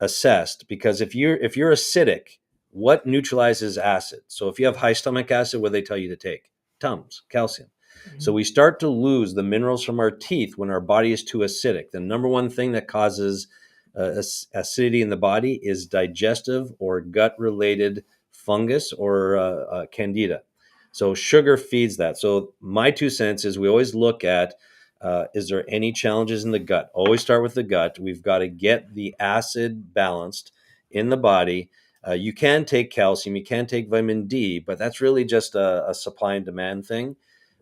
assessed, because if you're acidic, what neutralizes acid? So if you have high stomach acid, what do they tell you to take? Tums, calcium. So
Mhm.
we start to lose the minerals from our teeth when our body is too acidic. The number one thing that causes acidity in the body is digestive or gut related fungus or candida. So sugar feeds that. So my 2 cents is we always look at, is there any challenges in the gut? Always start with the gut. We've got to get the acid balanced in the body. You can take calcium, you can take vitamin D, but that's really just a supply and demand thing.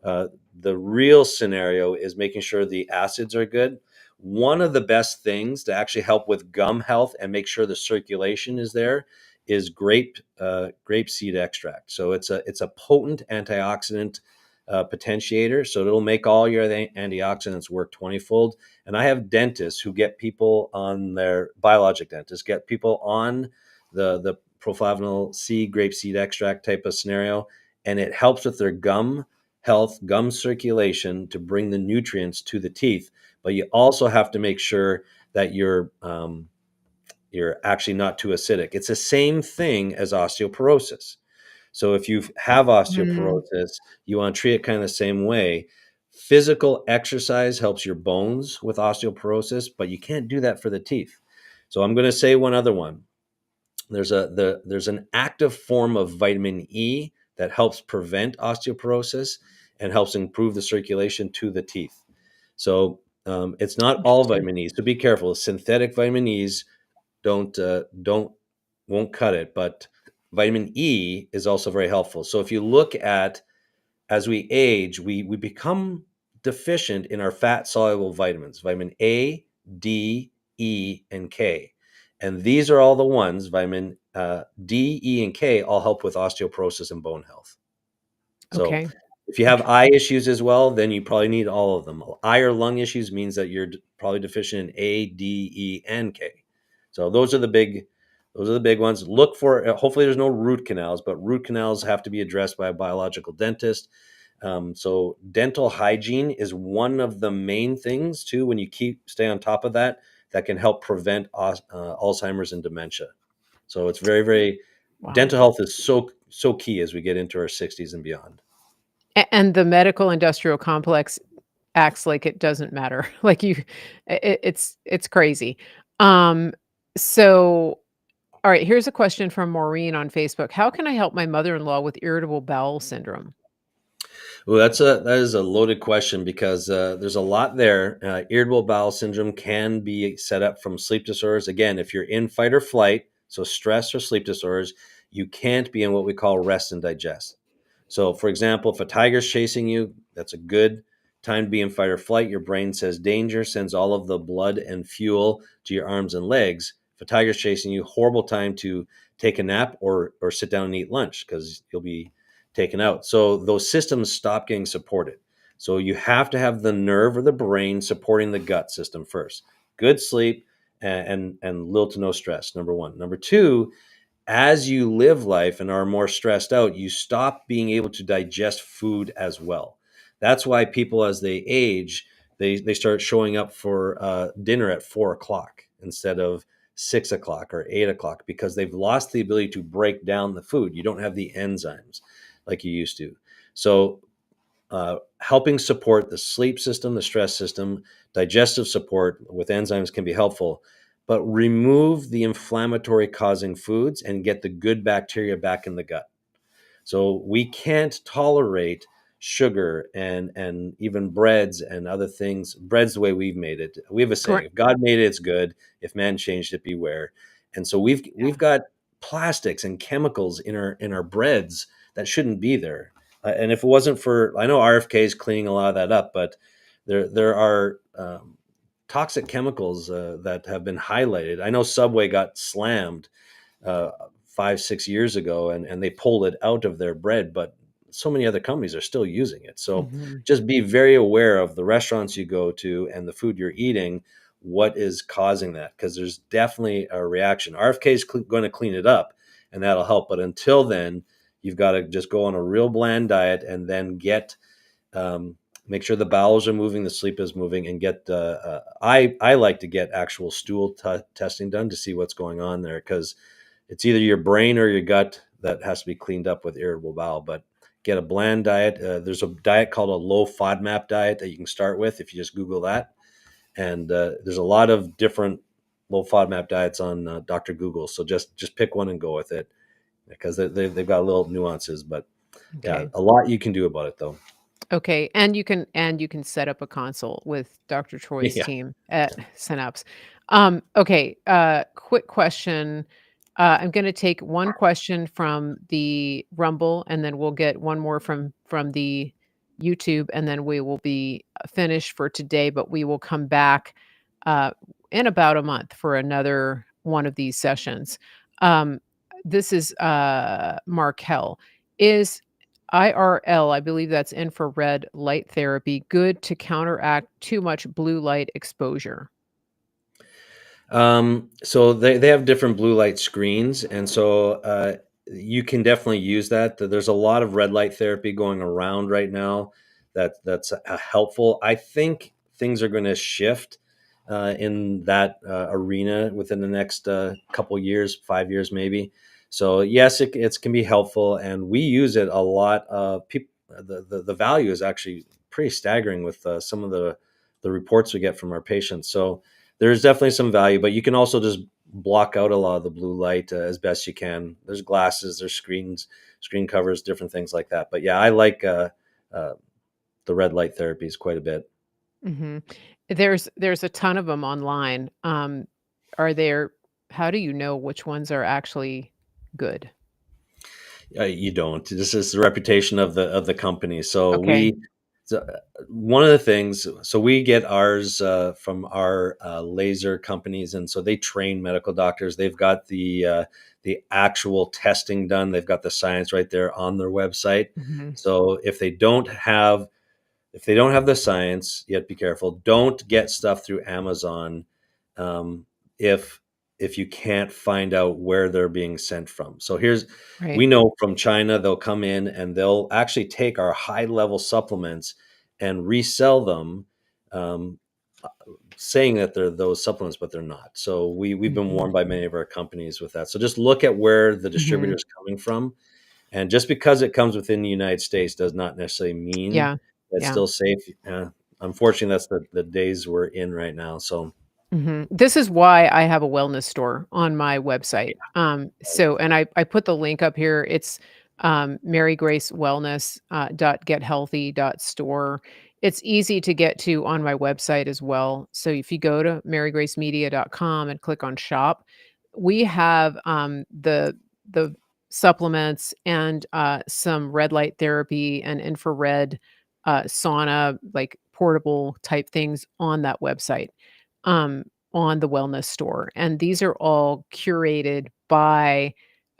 The real scenario is making sure the acids are good. One of the best things to actually help with gum health and make sure the circulation is there is grape seed extract. So it's a potent antioxidant potentiator. So it'll make all your antioxidants work 20-fold. And I have dentists who get people on their biologic dentists, get people on the proflavanol C grapeseed extract type of scenario. And it helps with their gum health, gum circulation to bring the nutrients to the teeth. But you also have to make sure that you're actually not too acidic. It's the same thing as osteoporosis. So if you have
Mm,
osteoporosis, you want to treat it kind of the same way. Physical exercise helps your bones with osteoporosis, but you can't do that for the teeth. So I'm going to say one other one. There's an active form of vitamin E that helps prevent osteoporosis and helps improve the circulation to the teeth. So it's not all
interesting.
vitamin E. So be careful. Synthetic vitamin E's don't won't cut it, but vitamin E is also very helpful. So if you look at, as we age, we become deficient in our fat soluble vitamins, vitamin A, D, E, and K. And these are all the ones, vitamin D, E, and K, all help with osteoporosis and bone health. So
Okay.
if you have eye issues as well, then you probably need all of them. Eye or lung issues means that you're probably deficient in A, D, E, and K. So those are the big ones. Look for, hopefully there's no root canals, but root canals have to be addressed by a biological dentist. So dental hygiene is one of the main things too. When you stay on top of that, that can help prevent Alzheimer's and dementia. So it's very, very,
Wow.
dental health is so key as we get into our 60s and beyond.
And the medical industrial complex acts like it doesn't matter. Like it's crazy. Um, so all right, here's a question from Maureen on Facebook. How can I help my mother-in-law with irritable bowel syndrome?
Well, that is a loaded question because there's a lot there. Irritable bowel syndrome can be set up from sleep disorders. Again, if you're in fight or flight, so stress or sleep disorders, you can't be in what we call rest and digest. So, for example, if a tiger's chasing you, That's a good time to be in fight or flight. Your brain says danger, sends all of the blood and fuel to your arms and legs. If a tiger's chasing you, horrible time to take a nap or sit down and eat lunch because you'll be taken out. So those systems stop getting supported. So you have to have the nerve or the brain supporting the gut system first. Good sleep and little to no stress, number one. Number two, as you live life and are more stressed out, you stop being able to digest food as well. That's why people, as they age, they start showing up for dinner at 4 o'clock instead of 6 o'clock or 8 o'clock because they've lost the ability to break down the food. You don't have the enzymes like you used to. So, helping support the sleep system, the stress system, digestive support with enzymes can be helpful, but remove the inflammatory causing foods and get the good bacteria back in the gut. So we can't tolerate sugar and even breads and other things. Bread's the way we've made it. We have a saying:
Correct.
if God made it, it's good. If man changed it, beware. And so we've
Yeah.
got plastics and chemicals in our breads that shouldn't be there. And if it wasn't for, I know RFK is cleaning a lot of that up, but there are toxic chemicals that have been highlighted. I know Subway got slammed uh, 5, 6 years ago, and they pulled it out of their bread, but so many other companies are still using it. So
Mhm.
just be very aware of the restaurants you go to and the food you're eating, what is causing that, because there's definitely a reaction. RFK is going to clean it up, and that'll help. But until then, you've got to just go on a real bland diet and then get um, make sure the bowels are moving, the sleep is moving, and get. I like to get actual stool testing done to see what's going on there, because it's either your brain or your gut that has to be cleaned up with irritable bowel. But get a bland diet. There's a diet called a low FODMAP diet that you can start with if you just Google that. And there's a lot of different low FODMAP diets on Dr. Google. So just pick one and go with it, because they've got little nuances. But yeah,
Okay.
a lot you can do about it though.
Okay, and you can set up a consult with Dr. Troy's
Yeah.
team at Synapse. Okay, quick question. I'm gonna take one question from the Rumble, and then we'll get one more from the YouTube, and then we will be finished for today, but we will come back uh, in about a month for another one of these sessions. Um, this is Markel. Is IRL, I believe that's infrared light therapy, good to counteract too much blue light exposure?
So they have different blue light screens, and so you can definitely use that. There's a lot of red light therapy going around right now that's helpful. I think things are going to shift in that arena within the next couple years, 5 years maybe. So yes, it can be helpful, and we use it a lot. People, the value is actually pretty staggering with some of the reports we get from our patients. So there's definitely some value, but you can also just block out a lot of the blue light as best you can. There's glasses, there's screens, screen covers, different things like that. But yeah, I like uh, the red light therapies quite a bit.
Mhm. There's a ton of them online. Are there how do you know which ones are actually good?
You don't. This is the reputation of the company.
Okay.
So one of the things. So we get ours from our laser companies, and so they train medical doctors. They've got the actual testing done. They've got the science right there on their website.
Mhm.
So if they don't have the science, you have to be careful. Don't get stuff through Amazon um, if you can't find out where they're being sent from. So we
Right.
know from China they'll come in and they'll actually take our high level supplements and resell them, um, saying that they're those supplements, but they're not. So we've been
Mhm.
warned by many of our companies with that. So just look at where the distributor
Mhm.
is coming from, and just because it comes within the United States does not necessarily mean
Yeah.
it's
Yeah.
still safe. Unfortunately, that's the days we're in right now. So,
Mhm. This is why I have a wellness store on my website. So and I put the link up here. It's Mary Grace Wellness dot gethealthy dot store. It's easy to get to on my website as well. So if you go to marygracemedia.com and click on shop, we have the supplements and some red light therapy and infrared sauna, like portable type things on that website, um, on the wellness store. And these are all curated by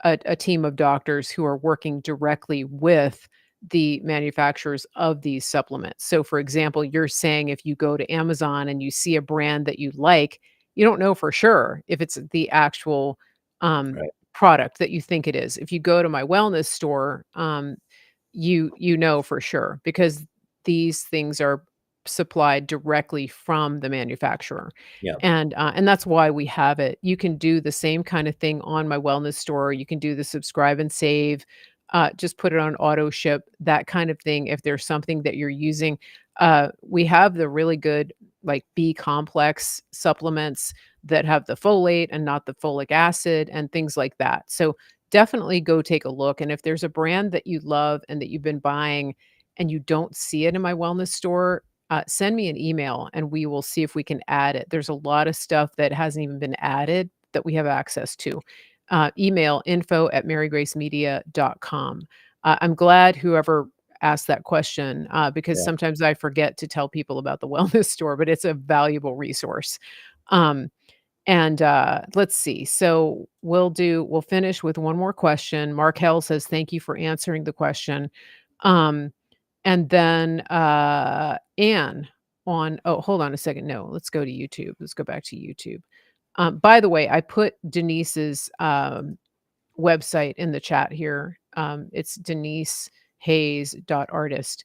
a team of doctors who are working directly with the manufacturers of these supplements. So, for example, you're saying if you go to Amazon and you see a brand that you like, you don't know for sure if it's the actual
Right.
product that you think it is. If you go to my wellness store, you know for sure because these things are supplied directly from the manufacturer.
Yeah.
And that's why we have it. You can do the same kind of thing on my wellness store. You can do the subscribe and save, just put it on auto ship, that kind of thing. If there's something that you're using, we have the really good like B complex supplements that have the folate and not the folic acid and things like that. So definitely go take a look. And if there's a brand that you love and that you've been buying and you don't see it in my wellness store, send me an email and we will see if we can add it. There's a lot of stuff that hasn't even been added that we have access to. Email info@marygracemedia.com. I'm glad whoever asked that question because
Yeah.
sometimes I forget to tell people about the wellness store, but it's a valuable resource. Um, let's see. So we'll finish with one more question. Mark Hell says, "Thank you for answering the question." Um, and then Anne hold on a second. No, let's go to YouTube. Let's go back to YouTube. By the way, I put Denise's website in the chat here. It's denisehayes.artist.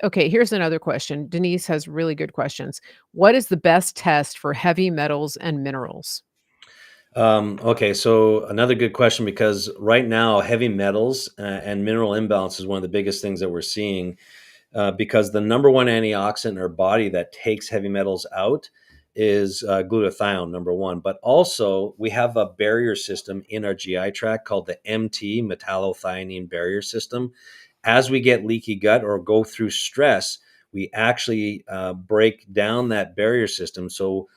Okay, here's another question. Denise has really good questions. What is the best test for heavy metals and minerals?
Okay, so another good question because right now heavy metals and mineral imbalance is one of the biggest things that we're seeing because the number one antioxidant in our body that takes heavy metals out is glutathione, number one. But also, we have a barrier system in our GI tract called the MT, metallothionein barrier system. As we get leaky gut or go through stress, we actually break down that barrier system. So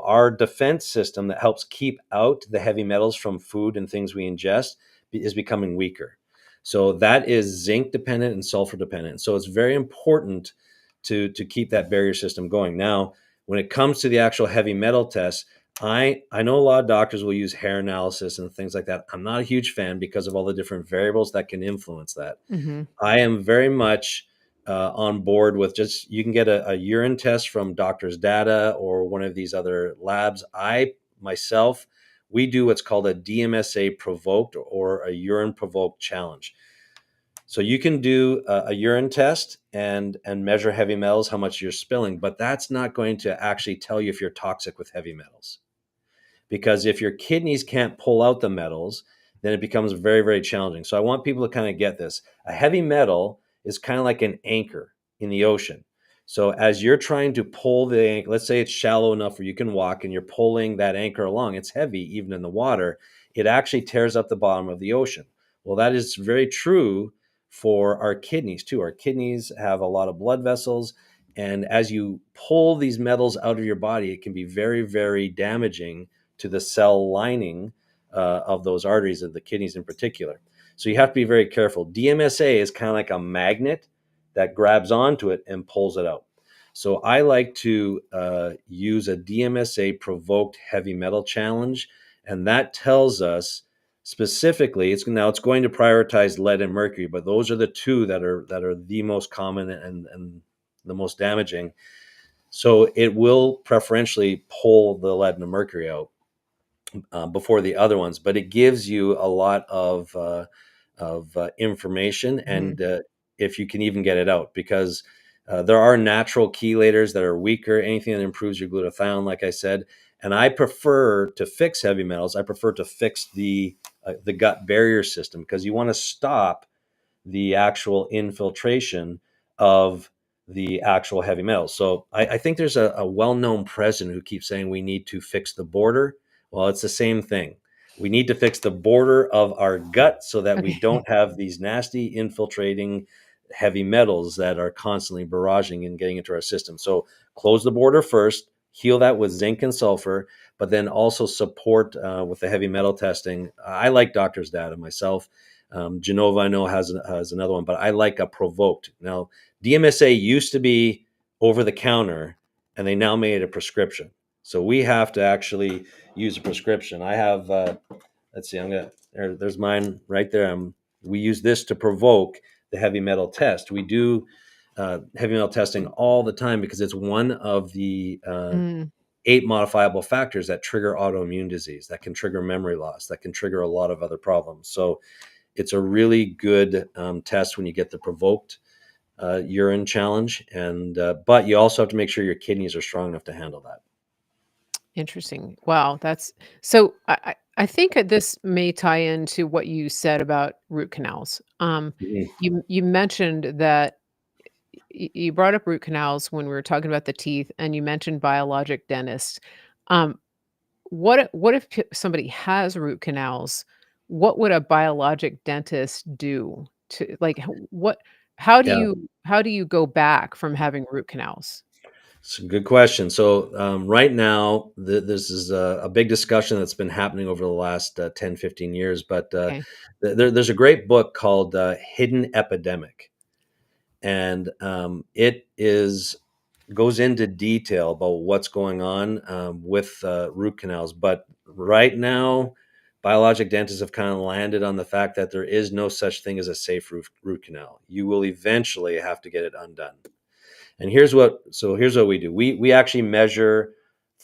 our defense system that helps keep out the heavy metals from food and things we ingest is becoming weaker. So that is zinc dependent and sulfur dependent. So it's very important to keep that barrier system going. Now, when it comes to the actual heavy metal tests, I know a lot of doctors will use hair analysis and things like that. I'm not a huge fan because of all the different variables that can influence that.
Mhm.
I am very much on board with just you can get a urine test from Doctor's Data or one of these other labs. I myself, we do what's called a DMSA provoked or a urine provoked challenge. So you can do a urine test and measure heavy metals, how much you're spilling, but that's not going to actually tell you if you're toxic with heavy metals because if your kidneys can't pull out the metals, then it becomes very, very challenging. So I want people to kind of get this. A heavy metal is kind of like an anchor in the ocean. So as you're trying to pull the anchor, let's say it's shallow enough where you can walk and you're pulling that anchor along, it's heavy even in the water, it actually tears up the bottom of the ocean. Well, that is very true for our kidneys too. Our kidneys have a lot of blood vessels. And as you pull these metals out of your body, it can be very, very damaging to the cell lining of those arteries of the kidneys in particular. So you have to be very careful. DMSA is kind of like a magnet that grabs onto it and pulls it out. So I like to use a DMSA provoked heavy metal challenge, and that tells us specifically it's going to prioritize lead and mercury, but those are the two that are the most common and the most damaging. So it will preferentially pull the lead and the mercury out before the other ones, but it gives you a lot of information,
Mhm.
and if you can even get it out, because there are natural chelators that are weaker. Anything that improves your glutathione, like I said, and I prefer to fix heavy metals. I prefer to fix the gut barrier system because you want to stop the actual infiltration of the actual heavy metals. So I think there's a well-known president who keeps saying we need to fix the border. Well, it's the same thing. We need to fix the border of our gut so that we
Okay.
don't have these nasty infiltrating heavy metals that are constantly barraging and getting into our system. So close the border first, heal that with zinc and sulfur, but then also support with the heavy metal testing. I like doctor's data myself. Genova, I know, has another one, but I like a provoked. Now, DMSA used to be over the counter, and they now made a prescription. So we have to actually use a prescription. I have, let's see, there's mine right there. We use this to provoke the heavy metal test. We do heavy metal testing all the time because it's one of the
Mm,
8 modifiable factors that trigger autoimmune disease, that can trigger memory loss, that can trigger a lot of other problems. So it's a really good test when you get the provoked urine challenge, and but you also have to make sure your kidneys are strong enough to handle that.
interesting. Wow, that's so. I think that this may tie into what you said about root canals.
Mhm.
You mentioned that you brought up root canals when we were talking about the teeth, and you mentioned biologic dentists. Um, what if somebody has root canals? What would a biologic dentist do to like what?
Yeah,
How do you go back from having root canals?
it's a good question. So right now, this is a big discussion that's been happening over the last 10, 15 years. But
Okay,
there's a great book called Hidden Epidemic. And it is goes into detail about what's going on with root canals. But right now, biologic dentists have kind of landed on the fact that there is no such thing as a safe root canal. You will eventually have to get it undone. And here's what we do. We actually measure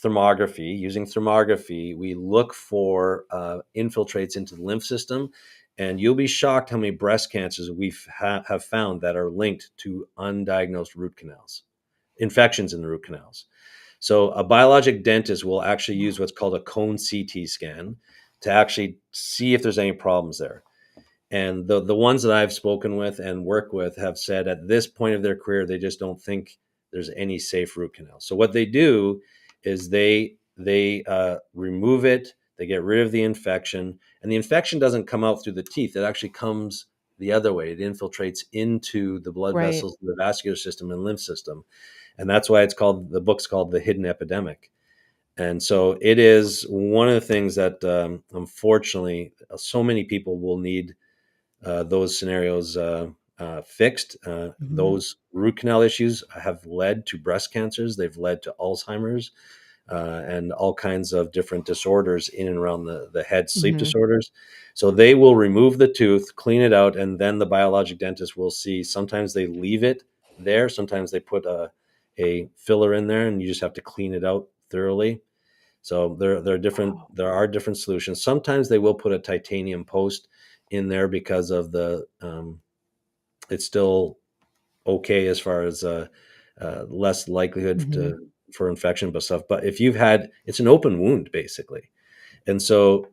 thermography. Using thermography, we look for infiltrates into the lymph system, and you'll be shocked how many breast cancers have found that are linked to undiagnosed root canals, infections in the root canals. So a biologic dentist will actually use what's called a cone CT scan to actually see if there's any problems there. And the ones that I've spoken with and work with have said at this point of their career, they just don't think there's any safe root canal. So what they do is they remove it, they get rid of the infection, and the infection doesn't come out through the teeth. It actually comes the other way. It infiltrates into the blood
right.
vessels, the vascular system, and lymph system, and that's why the book's called The Hidden Epidemic. And so it is one of the things that unfortunately so many people will need those scenarios fixed.
Mhm,
Those root canal issues have led to breast cancers. They've led to Alzheimer's and all kinds of different disorders in and around the head, sleep
mhm.
disorders. So they will remove the tooth, clean it out, and then the biologic dentist will see. Sometimes they leave it there. Sometimes they put a filler in there, and you just have to clean it out thoroughly. So
Wow.
there are different solutions. Sometimes they will put a titanium post in there because of the it's still okay as far as less likelihood
Mhm.
for infection but stuff. But if you've had it's an open wound basically, and so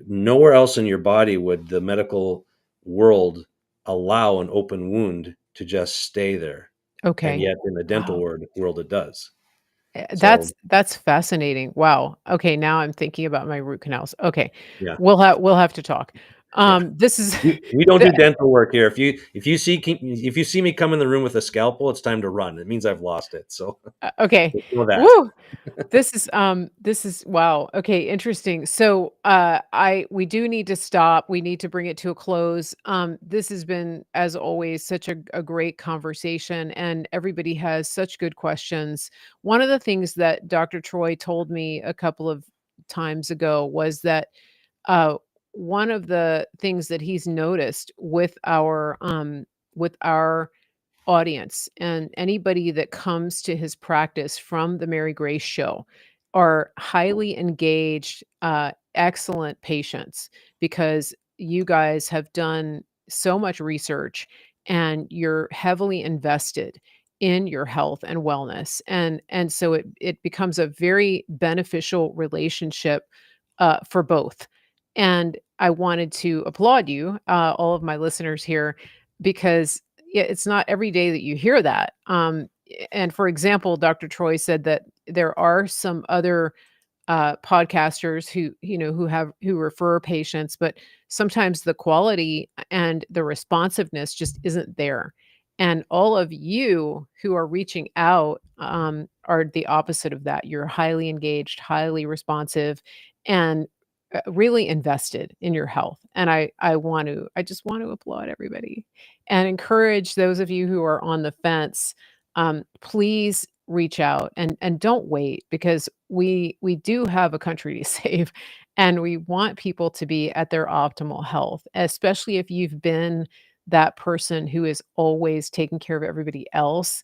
nowhere else in your body would the medical world allow an open wound to just stay there, and
Okay.
yet in the dental
Wow.
world it does. So
That's fascinating. Wow. Okay, now I'm thinking about my root canals. Okay.
yeah,
We'll have to talk.
yeah.
This is
We don't
the
do dental work here. If you see me come in the room with a scalpel, it's time to run. It means I've lost it. So
okay.
just know that.
Woo! This is wow. Okay, interesting. So, I we do need to stop. We need to bring it to a close. This has been, as always, such a great conversation, and everybody has such good questions. One of the things that Dr. Troy told me a couple of times ago was that uh, one of the things that he's noticed with our audience and anybody that comes to his practice from the Mary Grace show are highly engaged, excellent patients because you guys have done so much research and you're heavily invested in your health and wellness and so it becomes a very beneficial relationship for both. And I wanted to applaud you, all of my listeners here, because yeah, it's not every day that you hear that. And for example, Dr. Troy said that there are some other podcasters who who refer patients, but sometimes the quality and the responsiveness just isn't there. And all of you who are reaching out are the opposite of that. You're highly engaged, highly responsive, and really invested in your health, and I just want to applaud everybody and encourage those of you who are on the fence, please reach out and don't wait because we do have a country to save, and we want people to be at their optimal health, especially if you've been that person who is always taking care of everybody else.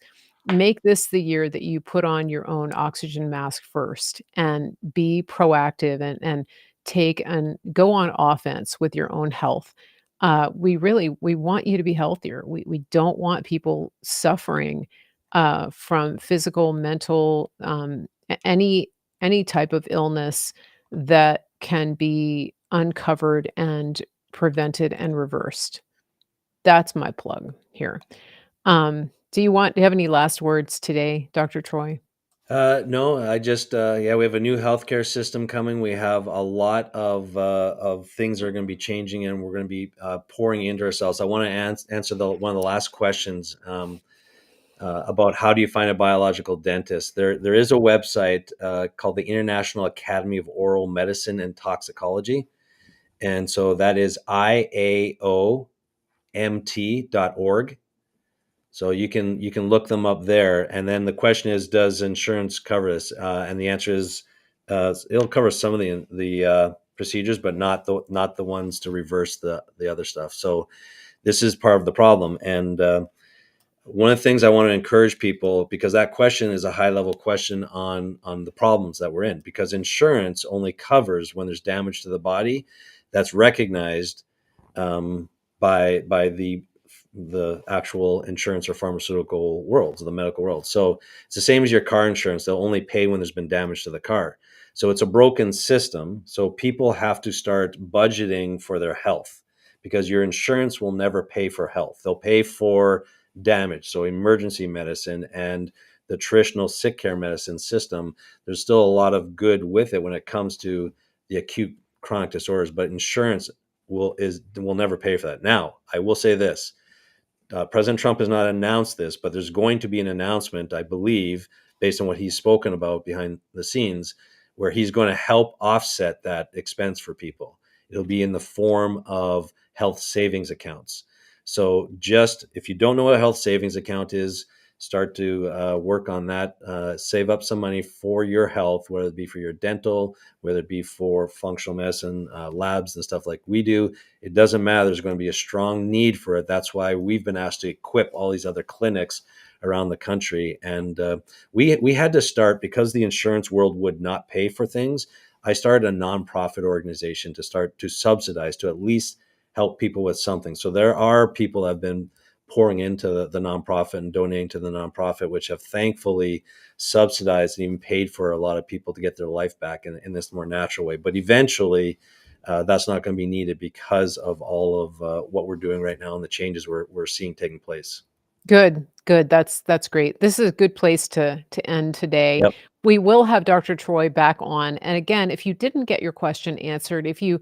Make this the year that you put on your own oxygen mask first and be proactive and take and go on offense with your own health. We want you to be healthier. We don't want people suffering from physical, mental, any type of illness that can be uncovered and prevented and reversed. That's my plug here. Do you have any last words today, Dr. Troy?
No, I just yeah, we have a new healthcare system coming. We have a lot of things that are going to be changing, and we're going to be pouring into ourselves. I want to answer one of the last questions about how do you find a biological dentist. There is a website called the International Academy of Oral Medicine and Toxicology, and so that is IAOMT.org. So you can look them up there, and then the question is, does insurance cover this? And the answer is, it'll cover some of the procedures, but not the ones to reverse the other stuff. So this is part of the problem. And one of the things I want to encourage people, because that question is a high level question on the problems that we're in, because insurance only covers when there's damage to the body that's recognized um, by the actual insurance or pharmaceutical worlds, the medical world. So it's the same as your car insurance. They'll only pay when there's been damage to the car. So it's a broken system. So people have to start budgeting for their health because your insurance will never pay for health. They'll pay for damage. So emergency medicine and the traditional sick care medicine system, there's still a lot of good with it when it comes to the acute chronic disorders, but insurance will never pay for that. Now, I will say this: President Trump has not announced this, but there's going to be an announcement, I believe, based on what he's spoken about behind the scenes, where he's going to help offset that expense for people. It'll be in the form of health savings accounts. So, just if you don't know what a health savings account is, start to work on that. Save up some money for your health, whether it be for your dental, whether it be for functional medicine, labs, and stuff like we do. It doesn't matter. There's going to be a strong need for it. That's why we've been asked to equip all these other clinics around the country. And we had to start because the insurance world would not pay for things. I started a nonprofit organization to start to subsidize, to at least help people with something. So there are people that have been pouring into the nonprofit and donating to the nonprofit, which have thankfully subsidized and even paid for a lot of people to get their life back in this more natural way. But eventually, that's not going to be needed because of all of what we're doing right now and the changes we're seeing taking place.
Good, good. That's great. This is a good place to end today.
Yep.
We will have Dr. Troy back on. And again, if you didn't get your question answered, if you're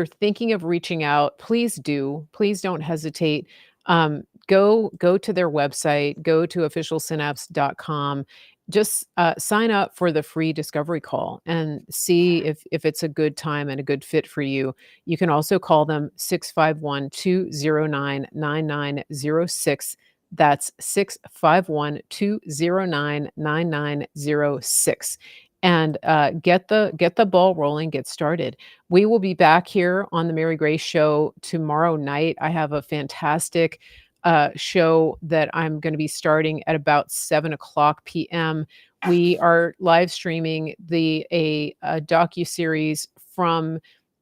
thinking of reaching out, please do. Please don't hesitate. Go to their website, go to officialsynapse.com. Just sign up for the free discovery call and see if it's a good time and a good fit for you. You can also call them 651-209-9906. That's 651-209-9906. And get the ball rolling, get started. We will be back here on the Mary Grace Show tomorrow night. I have a fantastic show that I'm going to be starting at about 7 o'clock p.m. We are live streaming a docu-series from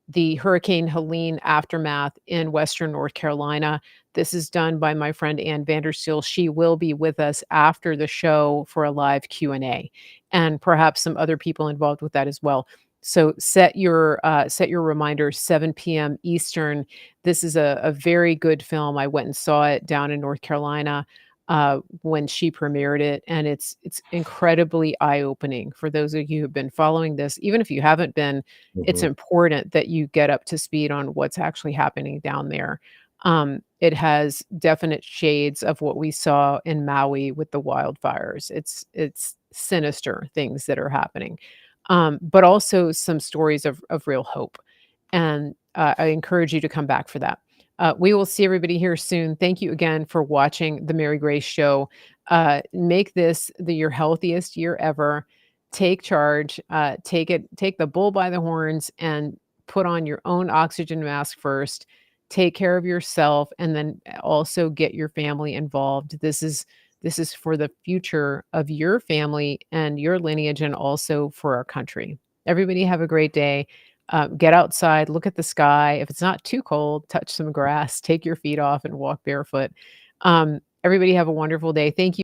the Hurricane Helene aftermath in Western North Carolina. This is done by my friend Ann Vandersteel. She will be with us after the show for a live Q&A, and perhaps some other people involved with that as well. So set your reminder, 7 p.m. Eastern. This is a very good film. I went and saw it down in North Carolina when she premiered it, and it's incredibly eye-opening for those of you who've been following this. Even if you haven't been, it's
Mhm.
important that you get up to speed on what's actually happening down there. It has definite shades of what we saw in Maui with the wildfires. It's sinister things that are happening, but also some stories of real hope. and I encourage you to come back for that. We will see everybody here soon. Thank you again for watching the Mary Grace Show. Make this your healthiest year ever. Take charge. Take the bull by the horns and put on your own oxygen mask first. Take care of yourself, and then also get your family involved. This is for the future of your family and your lineage, and also for our country. Everybody have a great day. Get outside, look at the sky. If it's not too cold, touch some grass, take your feet off and walk barefoot. Everybody have a wonderful day. Thank you.